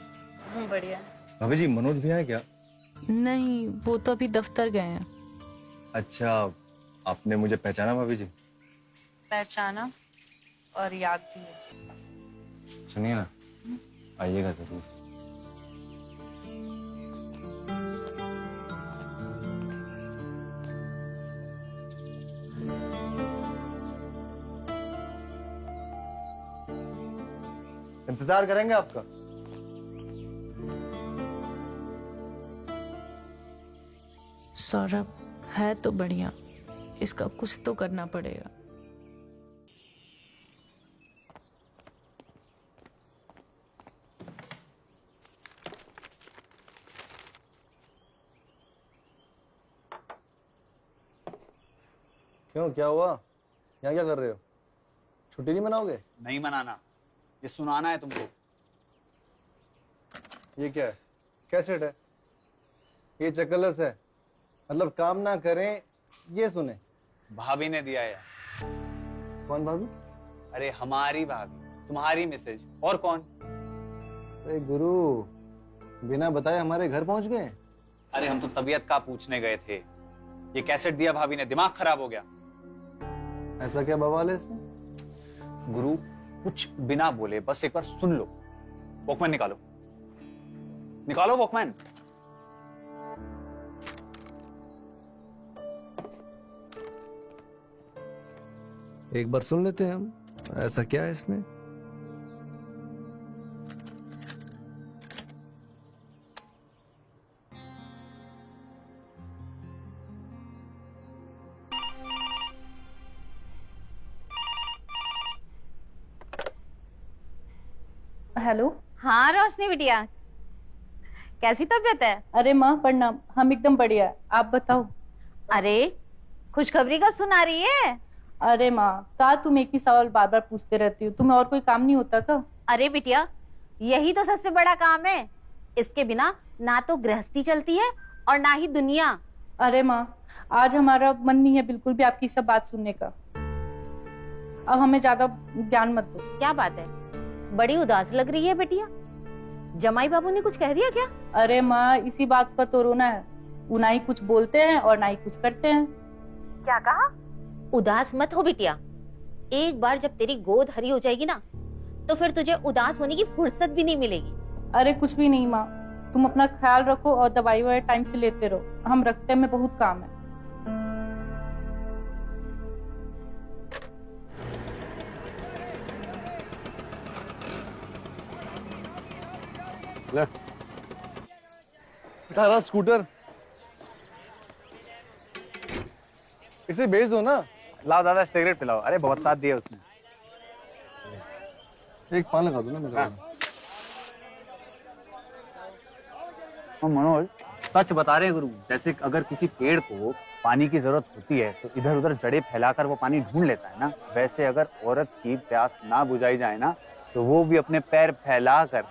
B: बढ़िया।
N: भाभी जी मनोज भी आए क्या?
B: नहीं, वो तो अभी दफ्तर गए हैं।
N: अच्छा, आपने मुझे पहचाना भाभी जी?
B: पहचाना और याद भी है।
N: सुनिए ना, आइएगा जरूर।
D: इंतजार करेंगे आपका।
B: सौरभ है तो बढ़िया, इसका कुछ तो करना पड़ेगा।
D: क्यों, क्या हुआ? यहाँ क्या कर रहे हो? छुट्टी नहीं मनाओगे?
G: नहीं मनाना, ये सुनाना है तुमको।
D: ये क्या है? कैसेट है? ये चकलस है? मतलब काम ना करें ये सुने?
G: भाभी ने दिया है।
D: कौन भाभी?
G: अरे हमारी भाभी, तुम्हारी मैसेज, और कौन?
D: अरे गुरु, बिना बताए हमारे घर पहुंच गए।
G: अरे हम तो तबीयत का पूछने गए थे, ये कैसेट दिया भाभी ने, दिमाग खराब हो गया।
D: ऐसा क्या बवाल है इसमें?
G: गुरु कुछ बिना बोले बस एक बार सुन लो। वॉकमैन निकालो, निकालो वॉकमैन।
J: एक बार सुन लेते हैं हम, ऐसा क्या है इसमें?
I: हेलो।
C: हाँ रोशनी बिटिया, कैसी तबीयत है?
I: अरे माँ प्रणाम, हम एकदम बढ़िया, आप बताओ।
C: अरे खुशखबरी कब सुना रही है?
I: अरे माँ, का तुम एक ही सवाल बार बार पूछते रहती हो, तुम्हें और कोई काम नहीं होता का?
C: अरे बिटिया, यही तो सबसे बड़ा काम है। इसके बिना ना तो गृहस्थी चलती है और ना ही दुनिया।
I: अरे माँ, आज हमारा मन नहीं है बिल्कुल भी आपकी सब बात सुनने का। अब हमें ज्यादा ज्ञान मत दो।
C: क्या बात है, बड़ी उदास लग रही है बिटिया। जमाई बाबू ने कुछ कह दिया क्या?
I: अरे माँ, इसी बात का तो रोना है, वो ना ही कुछ बोलते हैं और ना ही कुछ करते हैं।
C: क्या कहा? उदास मत हो बिटिया, एक बार जब तेरी गोद हरी हो जाएगी ना, तो फिर तुझे उदास होने की फुर्सत भी नहीं मिलेगी।
I: अरे कुछ भी नहीं माँ, तुम अपना ख्याल रखो और दवाई ववाई टाइम से लेते रहो, हम रखते हैं, में बहुत काम है।
D: उठा स्कूटर, इसे बेच दो ना।
G: लाओ दादा सिगरेट पिलाओ। अरे बहुत साथ दिए उसने।
D: एक पान लगा दो ना मेरे को।
G: मनोज सच बता रहे हैं गुरु, जैसे अगर किसी पेड़ को पानी की जरूरत होती है तो इधर उधर जड़ें फैलाकर वो पानी ढूंढ लेता है ना, वैसे अगर औरत की प्यास ना बुझाई जाए ना तो वो भी अपने पैर फैलाकर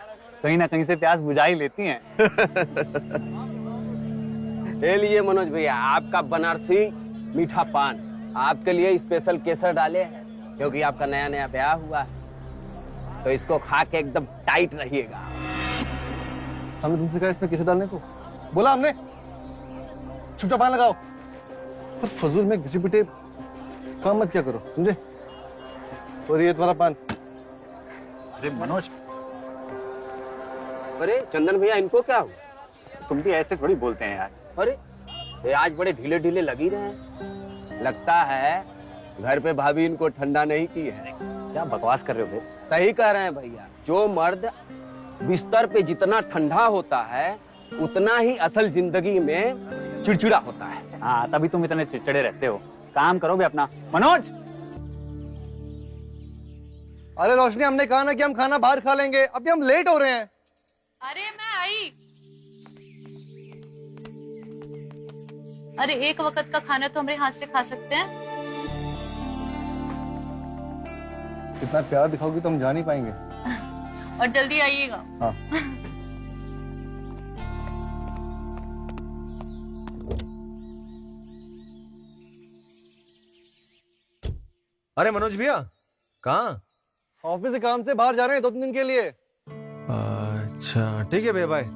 G: कहीं ना कहीं से प्यास बुझा ही लेती हैं।
Q: ये लिए मनोज भैया, आपका बनारसी मीठा पान, आपके लिए स्पेशल केसर डाले हैं, क्योंकि आपका नया नया ब्याह हुआ है, तो इसको खा के एकदम टाइट रहिएगा।
D: हमने तुमसे कहा इसमें केसर डालने को? बोला हमने? चुपचाप पान लगाओ, बस फजूल में घिसी पिटे काम मत क्या करो, समझे? और ये तुम्हारा पान।
G: अरे मनोज,
Q: अरे चंदन भैया, इनको क्या हुआ?
G: तुम भी ऐसे थोड़ी बोलते हैं यार।
Q: अरे ये आज बड़े ढीले ढीले लगी रहे हैं, लगता है घर पे भाभी इनको ठंडा नहीं की है।
G: क्या बकवास कर रहे हो?
Q: सही कह रहे हैं भैया, जो मर्द बिस्तर पे जितना ठंडा होता है उतना ही असल जिंदगी में चिड़चिड़ा होता है।
G: हाँ, तभी तुम इतने चिड़चिड़े रहते हो। काम करो भी अपना। मनोज,
D: अरे रोशनी, हमने कहा ना कि हम खाना बाहर खा लेंगे, अभी हम लेट हो रहे हैं।
I: अरे मैं आई। अरे एक वक्त का खाना तो हमारे हाथ से खा सकते हैं।
D: इतना प्यार दिखाओगी तो हम जा नहीं पाएंगे।
I: और जल्दी आइएगा।
D: हाँ।
J: अरे मनोज भैया, कहाँ?
D: ऑफिस से काम से बाहर जा रहे हैं 2-3 दिन के लिए।
J: अच्छा ठीक है भैया, बाय।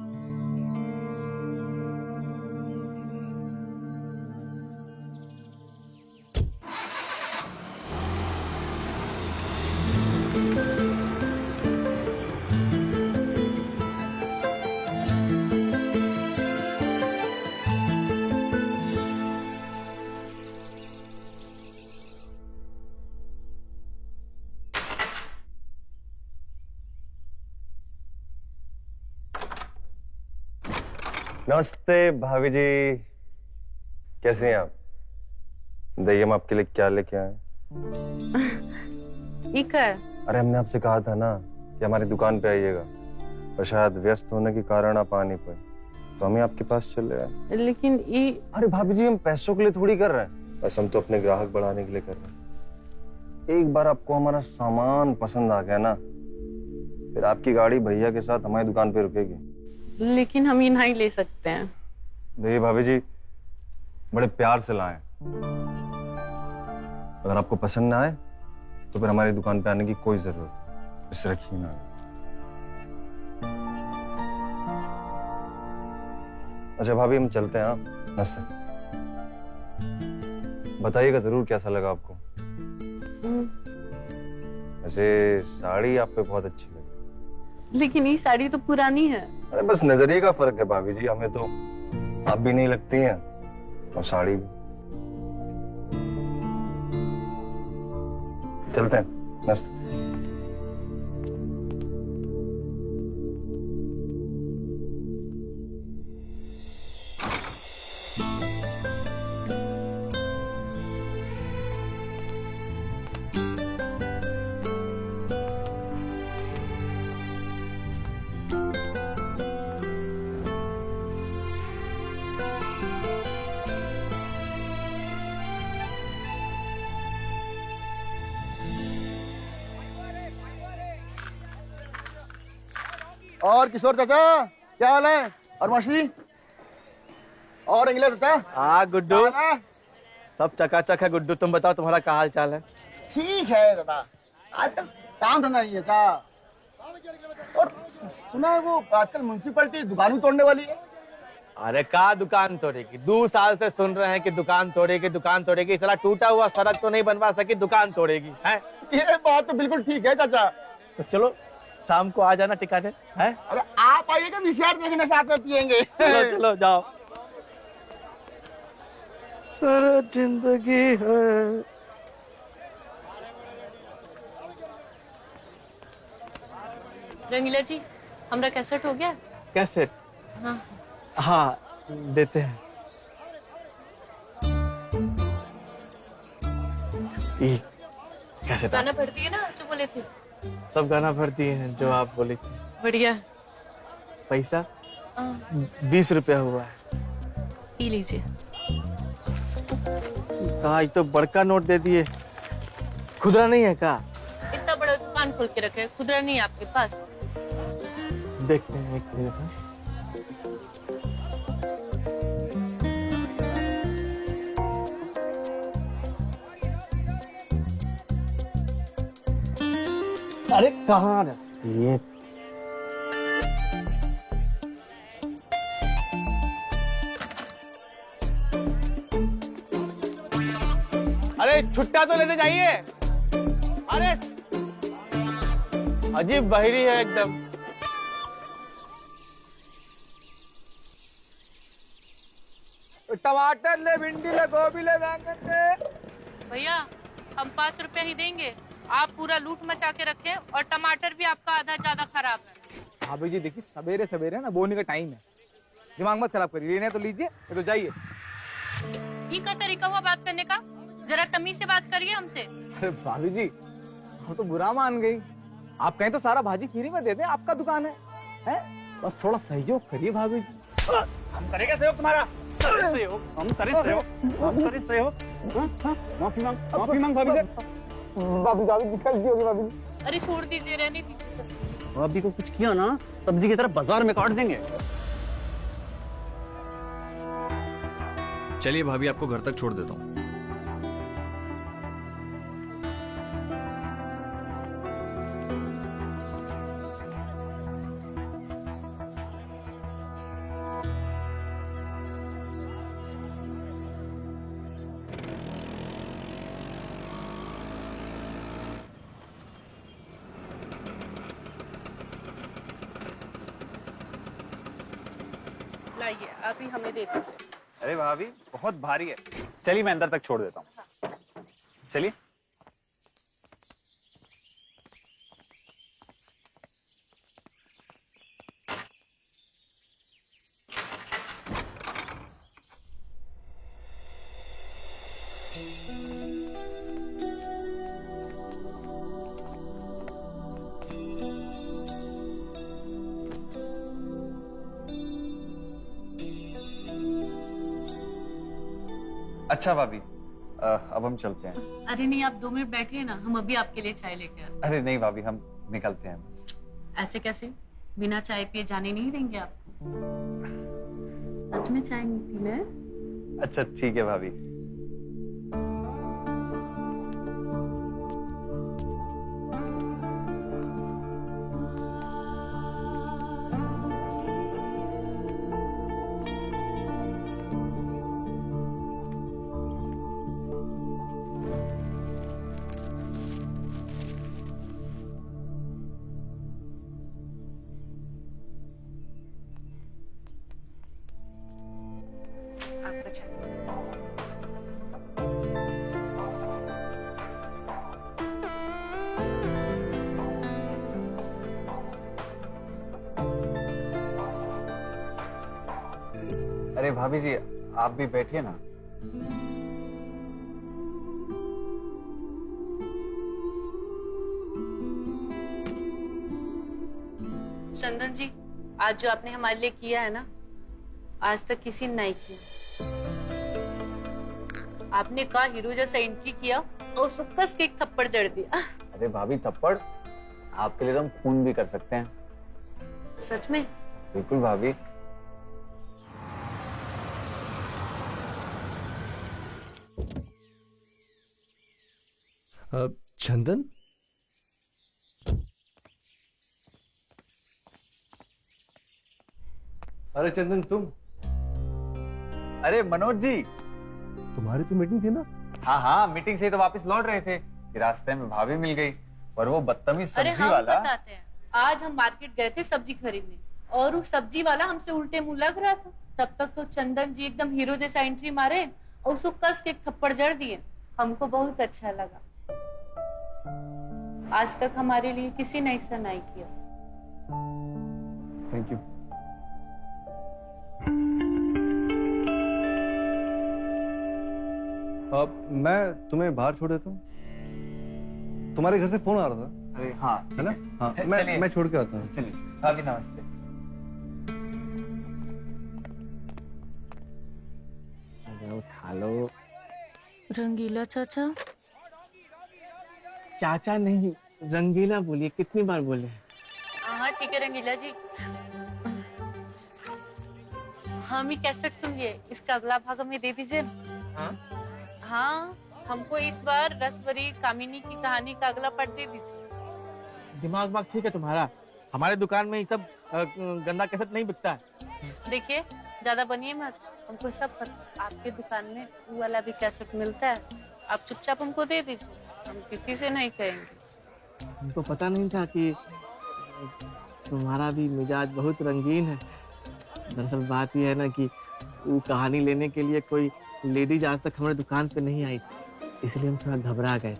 N: नमस्ते भाभी जी, कैसे हैं आप? देखिए हम आपके लिए क्या लेके आए।
I: ठीक है।
N: अरे हमने आपसे कहा था ना कि हमारी दुकान पे आइएगा, पर शायद व्यस्त होने के कारण आप आ नहीं पाए, तो हम ही आपके पास चले आए।
I: लेकिन ये...
N: अरे भाभी जी, हम पैसों के लिए थोड़ी कर रहे हैं, बस हम तो अपने ग्राहक बढ़ाने के लिए कर रहे हैं। एक बार आपको हमारा सामान पसंद आ गया ना, फिर आपकी गाड़ी भैया के साथ हमारी दुकान पे रुकेगी।
M: लेकिन हम यहाँ ही ले सकते हैं।
N: देखिए भाभी जी, बड़े प्यार से लाए। अगर आपको पसंद ना आए तो फिर हमारी दुकान पे आने की कोई जरूरत इसे रखिए ना। अच्छा भाभी, हम चलते हैं। आप नमस्ते। बताइएगा जरूर कैसा लगा आपको। वैसे साड़ी आप पे बहुत अच्छी लगी।
M: लेकिन ये साड़ी तो पुरानी है।
N: अरे बस नजरिए का फर्क है भाभी जी, हमें तो आप भी नहीं लगती हैं और साड़ी भी। चलते हैं। मस्त।
D: और किशोर चाचा, क्या हाल है? और मछली और इंग्लिश चाचा?
R: हाँ गुड्डू, सब चकाचक है गुड्डू। तुम बताओ, तुम्हारा क्या हाल चाल है?
D: ठीक है दादा, आजकल काम धंधा नहीं है का। और सुना है वो आजकल म्युनिसिपैलिटी दुकान भी तोड़ने वाली है।
R: अरे का दुकान तोड़ेगी? 2 साल से सुन रहे हैं कि दुकान तोड़ेगी, दुकान तोड़ेगी। साला टूटा हुआ सड़क तो नहीं बनवा सकी, दुकान तोड़ेगी है?
D: ये बात तो बिल्कुल ठीक है चाचा।
R: तो चलो शाम को आ जाना टिकाने है।
D: अरे आप आइएगा, विचार देखने साथ में पियेंगे।
R: चलो चलो जाओ। सारा जिंदगी है।
M: रंगीला जी, हमरा कैसेट हो गया?
R: कैसे?
M: हाँ
R: हाँ देते हैं। कैसे?
M: गाना पढ़ती है ना जो बोले थे?
R: सब गाना भरती हैं जो आप बोली थी।
M: बढ़िया।
R: पैसा 20 रुपया हुआ है।
M: पी लीजिए।
R: कहा तो बड़का नोट दे दिए, खुदरा नहीं है का?
M: इतना बड़ा दुकान खोल के रखे, खुदरा नहीं है आपके पास?
R: देखते हैं एक मिनट। अरे कहाँ रखती है? अरे छुट्टा तो लेते जाइए। अरे अजीब बहिरी है एकदम। टमाटर ले, भिंडी ले, गोभी ले, बैंगन ले।
I: भैया हम 5 रुपया ही देंगे, आप पूरा लूट मचा के रखें और टमाटर भी आपका आधा ज्यादा खराब है।
G: भाभी जी देखिए, सवेरे सवेरे ना बोने का टाइम है, दिमाग मत खराब करिए। लेना तो लीजिए, तो जाइए।
I: ये क्या तरीका हुआ बात करने का? जरा तमीज से बात करिए हमसे।
G: अरे भाभी जी, हम तो बुरा मान गई। आप कहें तो सारा भाजी फ्री में दे दें, आपका दुकान है? बस थोड़ा सहयोग करिए भाभी जी। हम करेंगे सहयोग तुम्हारा। हम करें सहयोग। माफी मांग भाभी से। भाभी गलती होगी भाभी।
I: अरे छोड़ दीजिए, रहने दीजिए।
G: भाभी को कुछ किया ना, सब्जी की तरह बाजार में काट देंगे।
S: चलिए भाभी, आपको घर तक छोड़ देता हूँ।
M: लाइए, अभी हमें दे दीजिए।
G: अरे भाभी बहुत भारी है, चलिए मैं अंदर तक छोड़ देता हूँ। चलिए। अच्छा भाभी, अब हम चलते हैं।
B: अरे नहीं, आप 2 मिनट बैठिए ना, हम अभी आपके लिए चाय लेके आते
G: अरे नहीं भाभी, हम निकलते हैं बस।
B: हैं। ऐसे कैसे? बिना चाय पिए जाने नहीं देंगे आपको? सच में चाय नहीं पीना है?
G: अच्छा ठीक है भाभी।
B: आपका चाय।
G: अरे भाभी जी, आप भी बैठिए ना।
B: चंदन जी, आज जो आपने हमारे लिए किया है ना, आज तक किसी ने नहीं किया। आपने कहा हीरो जैसा एंट्री किया और उसको कस के एक थप्पड़ जड़ दिया।
G: अरे भाभी, थप्पड़ आपके लिए तो हम खून भी कर सकते हैं।
B: सच में?
G: बिल्कुल भाभी।
J: चंदन,
D: अरे चंदन तुम,
G: अरे मनोज जी,
D: तुम्हारी तो मीटिंग थी ना?
G: हाँ हाँ, मीटिंग से ही तो वापस लौट रहे थे कि रास्ते में भाभी मिल गई और वो बदतमीज
B: अरे
G: सब्जी
B: हम
G: वाला।
B: बताते हैं, आज हम मार्केट गए थे सब्जी खरीदने और उस सब्जी वाला हमसे उल्टे मुंह लग रहा था। तब तक तो चंदन जी एकदम हीरो जैसा एंट्री मारे और उसको कस के एक थप्पड़ जड़ दिए। हमको बहुत अच्छा लगा। आज तक हमारे लिए किसी ने ऐसा नहीं किया।
D: Thank you. अब मैं तुम्हें बाहर छोड़ देता हूँ। तुम्हारे घर से फोन आ रहा था।
G: अरे हाँ,
D: है ना? हाँ,
G: चलिए।
D: मैं छोड़ के आता हूँ।
G: चलिए भाभी, नमस्ते।
R: उठा लो।
B: रंगीला चाचा?
R: चाचा नहीं, रंगीला बोलिए, कितनी बार बोले?
B: हाँ ठीक है रंगीला जी। हम ही कैसेट सुन लिए, इसका अगला भाग हमें दे दीजिए।
R: हाँ?
B: हाँ, हमको इस बार रसवरी कामिनी की कहानी का अगला पार्ट दे दीजिए।
R: दिमाग वाग ठीक है तुम्हारा? हमारे दुकान में ये सब गंदा कैसेट नहीं बिकता है।
B: देखिए, ज्यादा बनिए मत, हमको सब पता। आपके दुकान में वो वाला भी कैसेट मिलता है, आप चुपचाप हमको दे दीजिए, हम किसी से नहीं कहेंगे।
R: हमको पता नहीं था कि तुम्हारा भी मिजाज बहुत रंगीन है। दरअसल बात यह है ना कि वो कहानी लेने के लिए कोई लेडीज आज तक हमारे दुकान पे नहीं आई, इसलिए हम थोड़ा घबरा गए।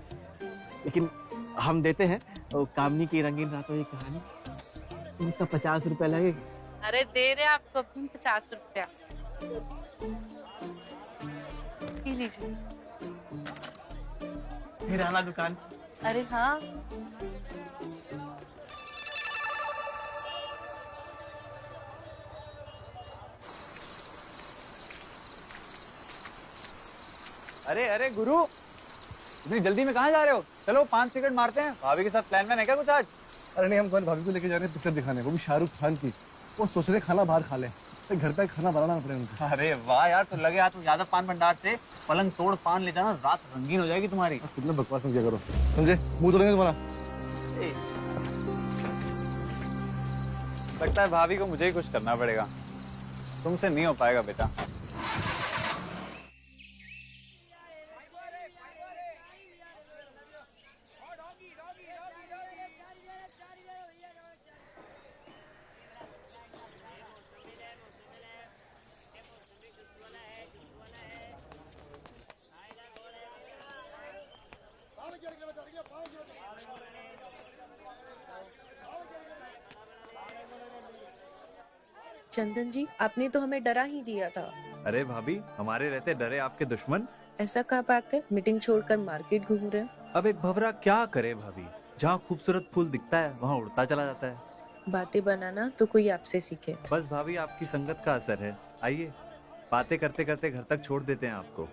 R: लेकिन हम देते हैं वो कामनी की रंगीन रातों की कहानी। इसका 50 रुपए लगेगा।
B: अरे दे रहे आपको 50 रुपया, पी लीजिए।
R: फिर आना दुकान।
B: अरे हाँ।
G: अरे अरे गुरु, इतनी जल्दी में कहाँ जा रहे हो? चलो 5 सिगरेट मारते हैं। भाभी के साथ प्लान में है क्या कुछ आज?
D: अरे नहीं, हम कल भाभी को लेके जा रहे हैं पिक्चर दिखाने, वो भी शाहरुख खान की। वो सोच रहे खाना बाहर खा ले, तो घर पे खाना बनाना पड़ेगा उनको।
G: अरे वाह यार, तो लगे हाथ यादव पान भंडार से पलंग तोड़ पान ले जाना, रात रंगीन हो जाएगी तुम्हारी।
D: कितना बकवास मत किया करो, समझे? मुंह तोड़ेंगे तुम्हारा।
G: लगता है भाभी को मुझे ही कुछ करना पड़ेगा, तुमसे नहीं हो पाएगा बेटा।
B: चंदन जी, आपने तो हमें डरा ही दिया था।
S: अरे भाभी, हमारे रहते डरे आपके दुश्मन?
B: ऐसा क्या बात है, मीटिंग छोड़कर मार्केट घूम रहे हैं?
S: अब एक भवरा क्या करे भाभी, जहाँ खूबसूरत फूल दिखता है वहाँ उड़ता चला जाता है।
B: बातें बनाना तो कोई आपसे सीखे।
S: बस भाभी, आपकी संगत का असर है। आइए, बातें करते करते घर तक छोड़ देते हैं आपको।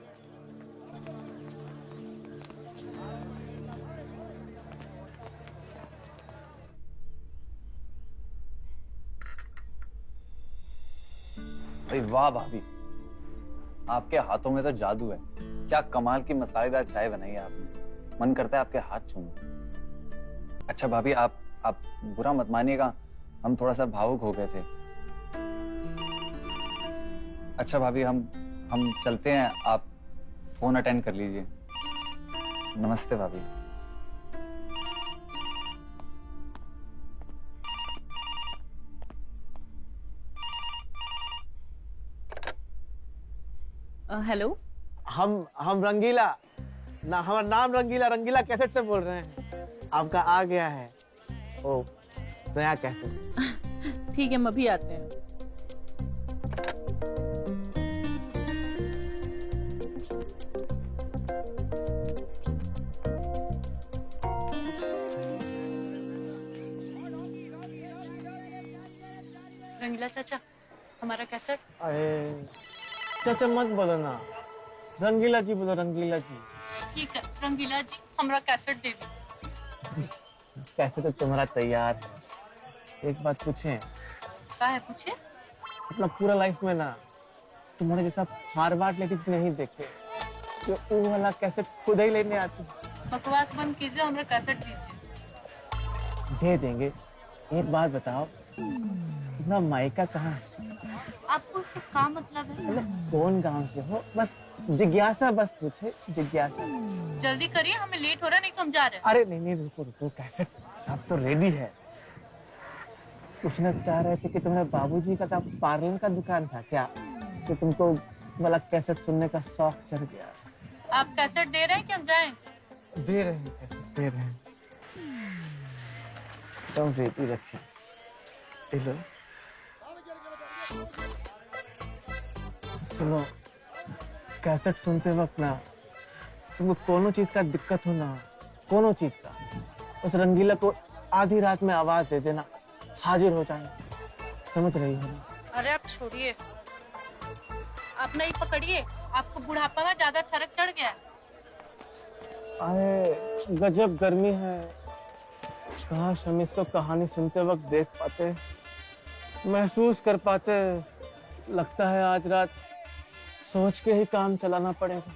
G: अरे वाह भाभी, आपके हाथों में तो जादू है। क्या कमाल की मसालेदार चाय बनाई है आपने, मन करता है आपके हाथ चूमूं। अच्छा भाभी, आप बुरा मत मानिएगा, हम थोड़ा सा भावुक हो गए थे। अच्छा भाभी, हम चलते हैं, आप फोन अटेंड कर लीजिए। नमस्ते भाभी।
B: हेलो।
R: हम रंगीला ना, हमारा नाम रंगीला, रंगीला कैसेट से बोल रहे हैं। आपका आ गया है ओ नया कैसेट।
I: ठीक है, हम अभी आते हैं। रंगीला चाचा, हमारा कैसेट।
R: अरे चाचा मत बोलो ना, रंगीला जी बोलो, रंगीला जी।
I: ठीक है रंगीला जी, हमारा कैसेट दे दीजिए।
R: कैसे तो तुम्हारा तैयार है। एक बात पूछें?
I: क्या है, पूछे?
R: अपना पूरा लाइफ में ना तुम्हारे जैसा फारवर्ड लेडीज नहीं देखे जो वो वाला कैसेट खुद ही लेने आती।
I: बकवास बंद कीजिए, हमारा कैसेट दीजिए।
R: दे देंगे। एक बात बताओ, अपना मायका कहाँ है?
I: आपको उससे क्या मतलब है?
R: मतलब कौन गांव से हो? बस जिज्ञासा, बस पूछे जिज्ञासा से।
I: जल्दी करिए, हमें लेट हो रहा है, नहीं तो हम जा रहे हैं।
R: अरे नहीं, रुको रुको, कैसेट सब तो रेडी है। पूछना चाह रहे थे कि तुम्हारे बाबूजी का पार्लर का दुकान था क्या, तो तुमको वाला कैसेट सुनने का शौक चढ़ गया।
I: आप कैसेट दे रहे हैं कि हम जाएं?
R: दे रहे हैं, कैसेट दे रहे हैं। तुम रेडी रखिए। लो सुनो, कैसेट सुनते वक्त ना तुमको कोनो चीज का दिक्कत हो ना, कोनो चीज का, उस रंगीला को आधी रात में आवाज दे देना, हाजिर हो जाएंगे। समझ रही हो ना?
I: अरे आप छोड़िए, आप नहीं पकड़िए, आपको बुढ़ापा में ज्यादा फर्क चढ़ गया।
R: अरे गजब गर्मी है, काश हम इसको कहानी सुनते वक्त देख पाते, महसूस कर पाते। लगता है आज रात सोच के ही काम चलाना पड़ेगा।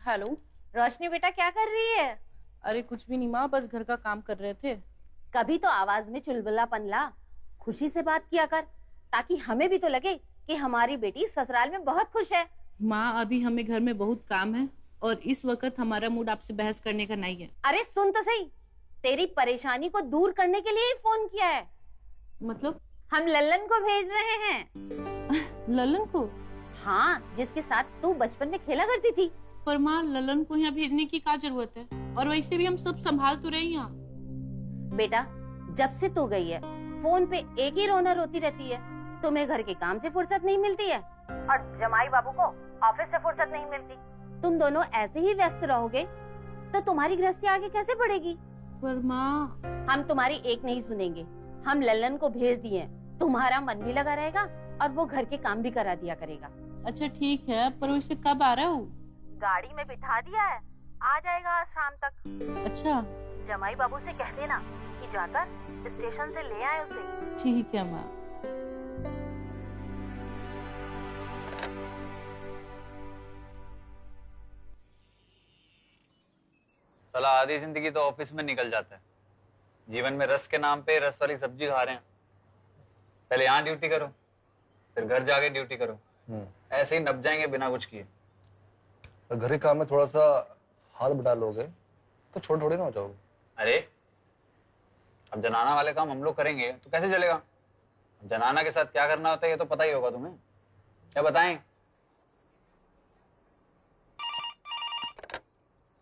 I: हेलो
C: रोशनी बेटा, क्या कर रही है?
I: अरे कुछ भी नहीं माँ, बस घर का काम कर रहे थे।
C: कभी तो आवाज में चुलबुलापन ला, खुशी से बात किया कर, ताकि हमें भी तो लगे कि हमारी बेटी ससुराल में बहुत खुश है।
I: माँ अभी हमें घर में बहुत काम है और इस वक्त हमारा मूड आपसे बहस करने का नहीं है।
C: अरे सुन तो सही, तेरी परेशानी को दूर करने के लिए ही फोन किया है।
I: मतलब?
C: हम लल्लन को भेज रहे हैं।
I: लल्लन को?
C: हाँ, जिसके साथ तू बचपन में खेला करती थी।
I: पर माँ, लल्लन को यहाँ भेजने की क्या जरूरत है, और वैसे भी हम सब संभाल तो रहे यहाँ।
C: बेटा, जब से तू गई है फोन पे एक ही रोना रोती रहती है। तुम्हें घर के काम से फुर्सत नहीं मिलती है और जमाई बाबू को ऑफिस से फुर्सत नहीं मिलती। तुम दोनों ऐसे ही व्यस्त रहोगे तो तुम्हारी गृहस्थी आगे कैसे बढ़ेगी?
I: पर माँ,
C: हम तुम्हारी एक नहीं सुनेंगे। हम लल्लन को भेज दिए, तुम्हारा मन भी लगा रहेगा और वो घर के काम भी करा दिया करेगा।
I: अच्छा ठीक है, पर वैसे कब आ रहा है वो?
C: गाड़ी में बिठा दिया है, आ जाएगा आज शाम तक।
I: अच्छा,
C: जमाई बाबू से कह देना कि जाकर स्टेशन से ले आए उसे।
I: ठीक है माँ।
G: साला आधी जिंदगी तो ऑफिस में निकल जाता है, जीवन में रस के नाम पे रस वाली सब्जी खा रहे हैं। पहले यहाँ ड्यूटी करो, फिर घर जाके ड्यूटी करो, ऐसे ही नप जाएंगे बिना कुछ किए।
D: और घर के काम में थोड़ा सा हाथ बटा लोगे तो छोटे थोड़े ना हो जाओगे।
G: अरे अब जनाना वाले काम हम लोग करेंगे तो कैसे चलेगा? जनाना के साथ क्या करना होता है ये तो पता ही होगा तुम्हें, क्या बताएं?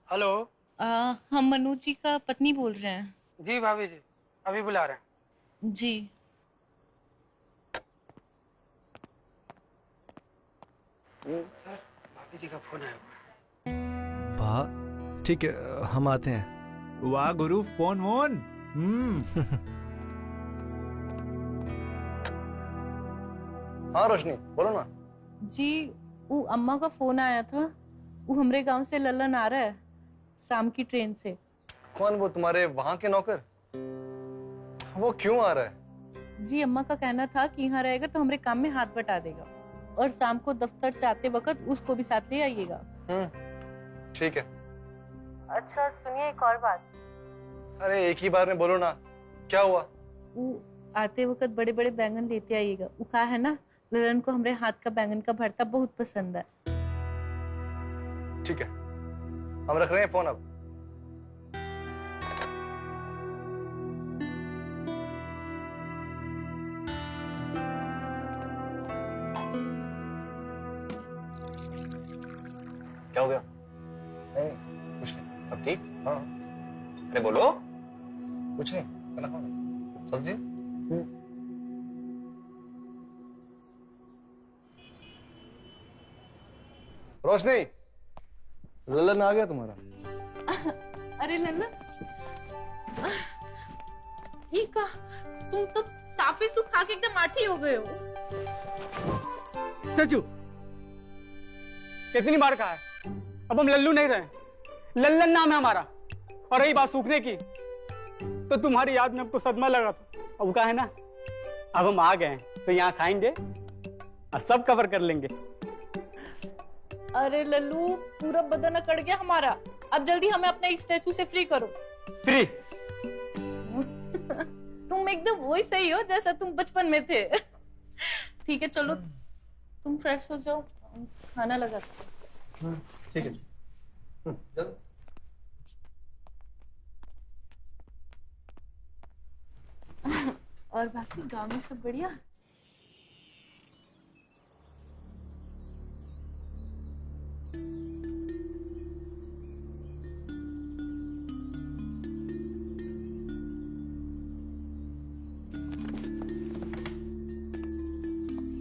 H: हेलो।
I: हम मनोज जी का पत्नी बोल रहे हैं।
H: जी भाभी जी, अभी बुला रहे हैं।
I: जी।
H: सर, भाभी जी का फोन आया।
J: वाह, ठीक है, हम आते हैं।
S: वाह गुरु, फोन वोन।
D: हाँ रोशनी बोलो ना।
I: जी वो अम्मा का फोन आया था, वो हमरे गांव से लल्लन आ रहा है शाम की ट्रेन से।
D: कौन वो तुम्हारे वहां के नौकर? वो क्यों आ रहा है?
I: जी अम्मा का कहना था कि यहाँ रहेगा तो हमरे काम में हाथ बटा देगा, और शाम को दफ्तर से आते वक्त उसको भी साथ ले आइएगा।
D: ठीक है।
I: अच्छा सुनिए एक और बात।
D: अरे एक ही बार में बोलो ना, क्या हुआ?
I: वो आते वक्त बड़े बड़े बैंगन लेते आइएगा। वो कहा है ना ललन को हमरे हाथ का बैंगन का भरता बहुत पसंद है।
D: ठीक है, हम रख रहे हैं फोन अब।
G: क्या हो गया?
D: नहीं कुछ नहीं।
G: अब ठीक?
D: हाँ
G: अरे बोलो।
D: कुछ नहीं, खाना खाओ ना। सब्जी? रोशनी, ललन आ गया तुम्हारा।
I: अरे लल्लन, ये का तुम तो साफी सूप खा के एकदम आठी हो गए हो।
T: चचू कितनी बार कहा है, अब हम लल्लू नहीं रहे, लल्लन नाम है हमारा। और रही बात सूखने की, तो तुम्हारी याद में हमको सदमा लगा था। अब कहा है ना, अब हम आ गए हैं तो यहाँ खाएंगे और सब कवर कर लेंगे।
I: अरे लल्लू पूरा बदन अकड़ गया हमारा, अब जल्दी हमें अपने स्टैचू से फ्री करो।
T: फ्री?
I: तुम एकदम वही सही हो जैसा तुम बचपन में थे। ठीक है चलो तुम फ्रेश हो जाओ, खाना लगा।
D: ठीक है चलो।
I: और बाकी गांव में सब बढ़िया?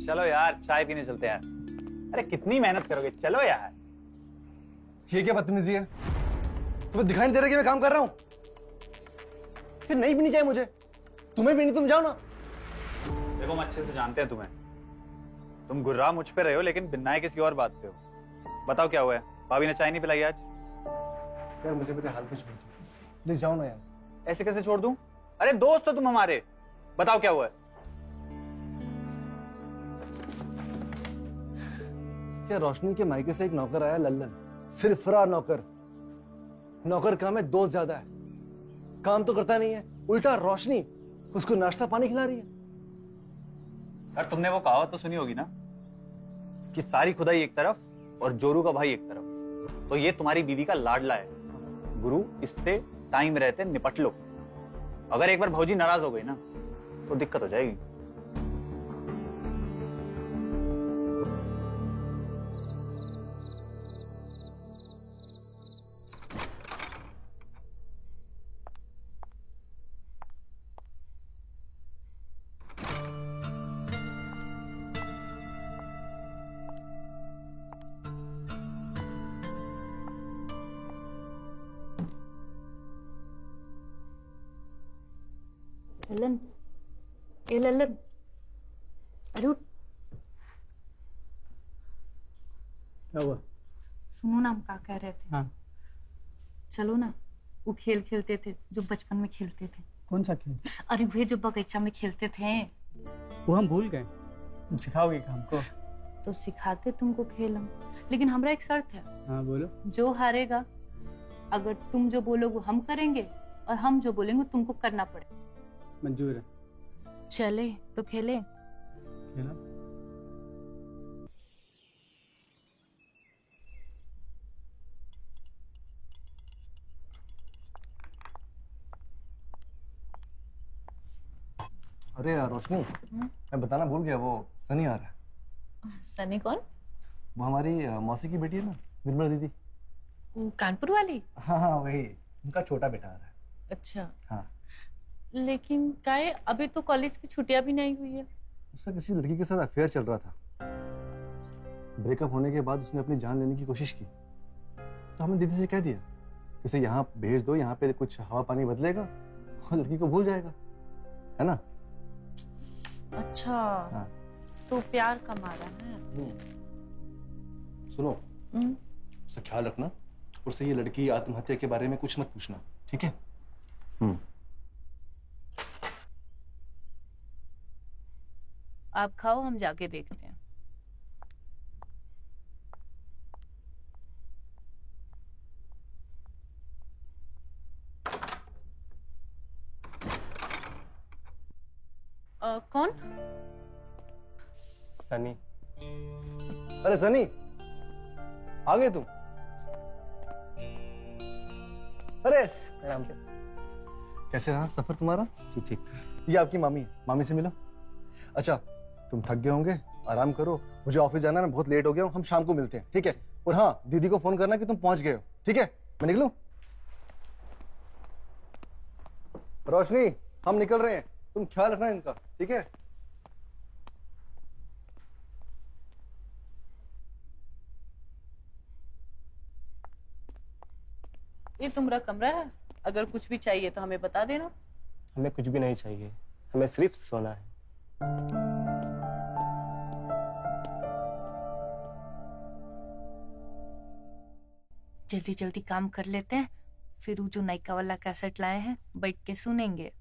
G: चलो यार चाय पीने चलते हैं यार। अरे कितनी मेहनत करोगे, चलो यार।
D: ये क्या बदतमीजी है? तुम्हें दिखाई नहीं दे रहा कि मैं काम कर रहा हूँ? फिर नहीं पीनी चाहिए मुझे, तुम्हें पीनी तुम जाओ ना।
G: देखो हम अच्छे से जानते हैं तुम्हें, तुम गुर्रा मुझ पे रहे हो लेकिन बिन्नाए किसी और बात पे हो। बताओ क्या हुआ है? भाभी ने चाय नहीं पिलाई आज?
D: यार मुझे मेरे हाल पे छोड़ दो, प्लीज जाओ ना यार।
G: ऐसे कैसे छोड़ दूं? अरे दोस्त हो तुम हमारे, बताओ क्या हुआ है?
D: क्या रोशनी के मायके से एक नौकर आया लल्लन, सिरफरा नौकर। नौकर काम है, दोस्त ज्यादा है, काम तो करता नहीं है, उल्टा रोशनी उसको नाश्ता पानी खिला रही है।
G: यार तुमने वो कहावत तो सुनी होगी ना कि सारी खुदाई एक तरफ और जोरू का भाई एक तरफ। तो ये तुम्हारी बीवी का लाडला है गुरु, इससे टाइम रहते निपट लो। अगर एक बार भौजी नाराज हो गई ना तो दिक्कत हो जाएगी।
I: लल्लन, ए लल्लन, अरे उठ।
T: क्या हुआ?
I: सुनो ना हम क्या कह रहे थे।
T: हाँ।
I: चलो ना, वो खेल खेलते थे जो बचपन में खेलते थे।
T: कौन सा खेल?
I: अरे वे जो बगीचा में खेलते थे।
T: वो हम भूल गए, तुम सिखाओगे क्या हमको?
I: तो सिखाते तुमको खेल हम, लेकिन हमारा एक शर्त है।
T: हाँ बोलो।
I: जो हारेगा, अगर तुम जो बोलोगे हम करेंगे और हम जो बोलेंगे तुमको करना पड़ेगा।
T: मंजूर है।
I: चले तो खेले।
T: खेला?
D: अरे यार रोशनी, मैं बताना भूल गया, वो सनी आ रहा है।
I: सनी कौन?
D: वो हमारी मौसी की बेटी है ना, निर्मला दीदी।
I: वो कानपुर वाली?
D: हाँ हाँ वही, उनका छोटा बेटा आ रहा है।
I: अच्छा।
D: हाँ।
I: लेकिन काहे अभी तो कॉलेज की छुट्टियां भी नहीं हुई है।
D: उसका किसी लड़की के साथ अफेयर चल रहा था। ब्रेकअप होने के बाद उसने अपनी जान लेने की कोशिश की, तो हमने दीदी से कह दिया कि उसे यहाँ भेज दो, यहाँ पे कुछ हवा पानी बदलेगा और लड़की को भूल जाएगा, है ना?
I: अच्छा।
D: हाँ।
I: तो प्यार का मारा है।
D: सुनो, उसका ख्याल रखना, उससे ये लड़की आत्महत्या के बारे में कुछ मत पूछना, ठीक है?
I: आप खाओ, हम जाके देखते हैं। कौन?
D: सनी। अरे सनी, आ गए तुम? अरे कैसे रहा सफर तुम्हारा? जी ठीक। ये आपकी मामी है, मामी से मिलो। अच्छा, तुम थक गए होंगे, आराम करो, मुझे ऑफिस जाना है, मैं बहुत लेट हो गया हूँ, हम शाम को मिलते हैं, ठीक है? और हाँ, दीदी को फोन करना कि तुम पहुंच गए हो, ठीक है? मैं निकलूं? रोशनी, हम निकल रहे हैं, तुम ख्याल रखना इनका, ठीक है?
I: ये तुम्हारा कमरा है, अगर कुछ भी चाहिए तो हमें बता देना।
R: हमें कुछ भी नहीं चाहिए, हमें सिर्फ सोना है।
I: जल्दी जल्दी काम कर लेते हैं, फिर वो जो नायका वाला कैसेट लाए हैं बैठ के सुनेंगे।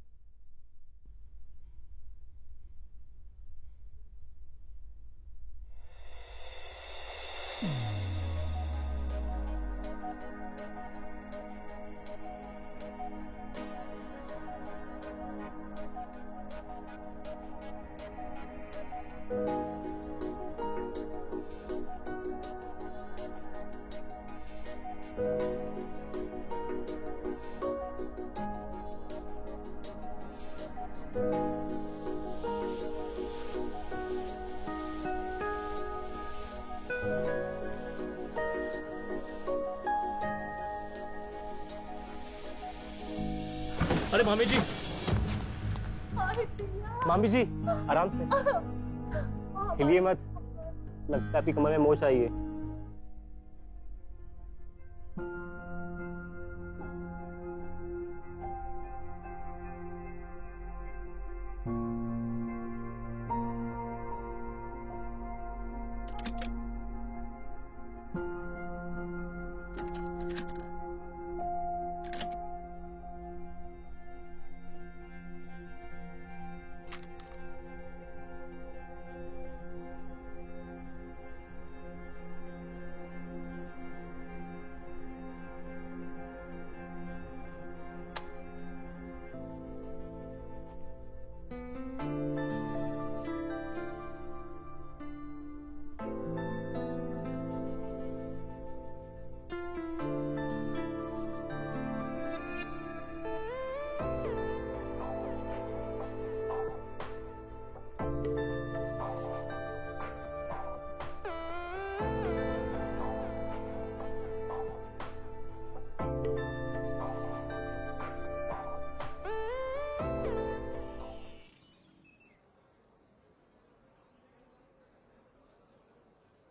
S: अरे मामी जी,
R: मामी जी आराम से, हिलिए मत, लगता है आपकी कमर में मोच आई है।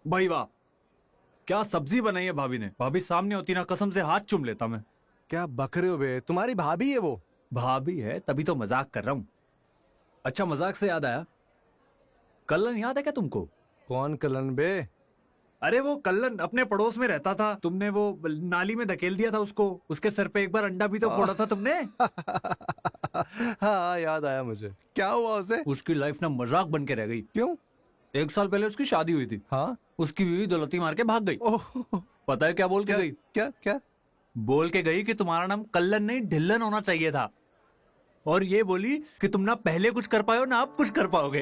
S: भाई वाह, क्या सब्जी बनाई है भाभी ने। भाभी सामने होती ना कसम से हाथ चूम लेता मैं।
J: क्या बक रहे हो बे, तुम्हारी भाभी है वो।
S: भाभी है तभी तो मजाक कर रहा हूँ। अच्छा, मजाक से याद आया, कल्लन याद है क्या तुमको?
J: कौन कल्लन बे?
S: अरे वो कल्लन अपने पड़ोस में रहता था, तुमने वो नाली में धकेल दिया था उसको, उसके सर पे एक बार अंडा भी तो फोड़ा था तुमने।
J: हाँ याद आया मुझे। क्या हुआ उसे?
S: उसकी लाइफ ना मजाक बन के रह गई।
J: क्यों?
S: 1 साल पहले उसकी शादी हुई थी।
J: हाँ?
S: उसकी बीवी दौलती मार के भाग गई। पता है क्या बोल के गई?
J: क्या क्या
S: बोल के गई कि तुम्हारा नाम कल्लन नहीं ढिल्लन होना चाहिए था, और ये बोली कि तुम ना पहले कुछ कर पाए हो ना आप कुछ कर पाओगे।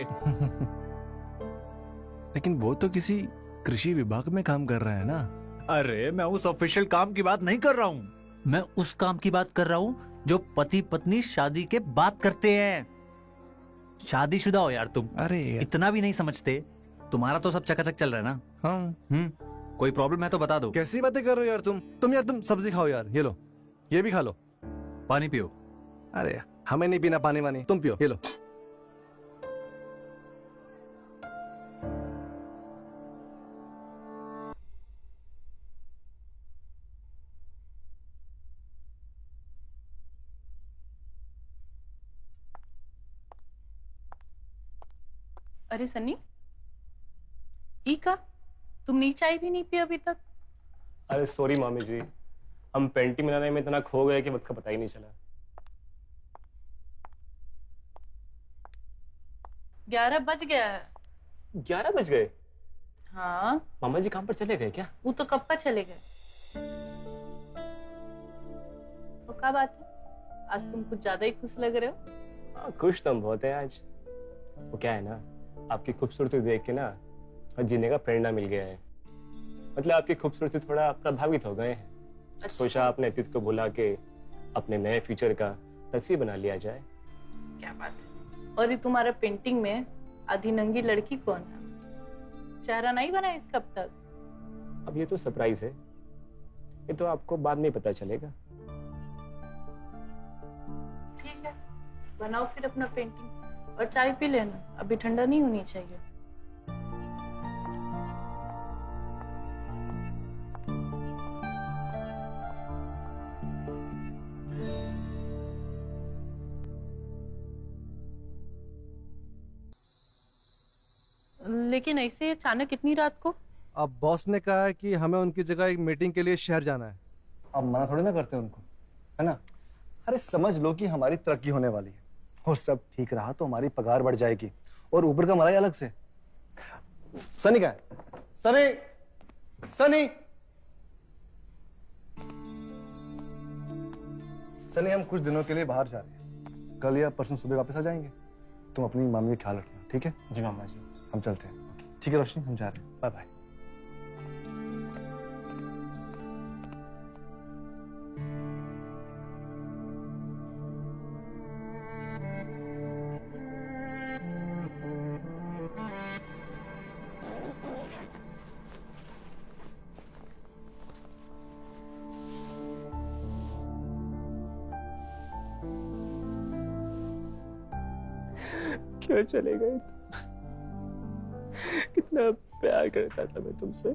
J: लेकिन वो तो किसी कृषि विभाग में काम कर रहा है ना।
S: अरे मैं उस ऑफिशियल काम की बात नहीं कर रहा हूँ, मैं उस काम की बात कर रहा हूँ जो पति पत्नी शादी के बाद करते हैं। शादीशुदा हो यार तुम।
J: अरे
S: इतना भी नहीं समझते? तुम्हारा तो सब चकाचक चल रहा है ना?
J: हाँ।
S: कोई प्रॉब्लम है तो बता दो।
J: कैसी बातें कर रहे हो यार तुम सब्जी खाओ यार, ये लो, ये भी खा लो।
S: पानी पियो।
J: अरे हमें नहीं पीना पानी वानी, तुम पियो, ये लो।
I: अरे सन्नी, ईका, तुमने चाय भी नहीं पी अभी तक?
U: अरे सॉरी मामी जी, हम पेंटिंग बनाने में इतना खो गए कि वक्त का पता ही नहीं चला।
I: 11 बज गया है।
U: 11 बज गए?
I: हाँ,
U: मामा जी काम पर चले गए क्या?
I: वो तो कब का चले गए। तो क्या बात है, आज तुम कुछ ज्यादा ही खुश लग रहे हो।
U: हाँ, खुश तो हम बहुत हैं आज। वो क्या है ना, आपकी खूबसूरती देख के ना और जीने का प्रेरणा मिल गया है। मतलब आपकी खूबसूरती थोड़ा प्रभावित हो गए हैं।
I: अच्छा।
U: सोचा अपने अतीत को भुला के अपने नए फ्यूचर का तस्वीर बना लिया जाए।
I: क्या बात है। और ये तुम्हारा पेंटिंग में आधी नंगी लड़की कौन है? चेहरा नहीं बना इसका अब तक?
U: अब ये तो सरप्राइज है, ये तो आपको बाद में पता चलेगा।
I: ठीक है, बनाओ फिर अपना पेंटिंग और चाय पी लेना, अभी ठंडा नहीं होनी चाहिए। लेकिन ऐसे अचानक इतनी रात को?
D: अब बॉस ने कहा है कि हमें उनकी जगह एक मीटिंग के लिए शहर जाना है। अब मना थोड़ी ना करते उनको, है ना? अरे समझ लो कि हमारी तरक्की होने वाली है और सब ठीक रहा तो हमारी पगार बढ़ जाएगी और ऊपर का मलाई अलग से। सनी का है? सनी, सनी, सनी, हम कुछ दिनों के लिए बाहर जा रहे हैं, कल या परसों सुबह वापस आ जाएंगे। तुम अपनी मामी का ख्याल रखना, ठीक है?
U: जी मामा जी।
D: हम चलते हैं। ठीक है रोशनी, हम जा रहे हैं। Bye bye.
U: क्यों चले गए? कितना प्यार करता था मैं तुमसे।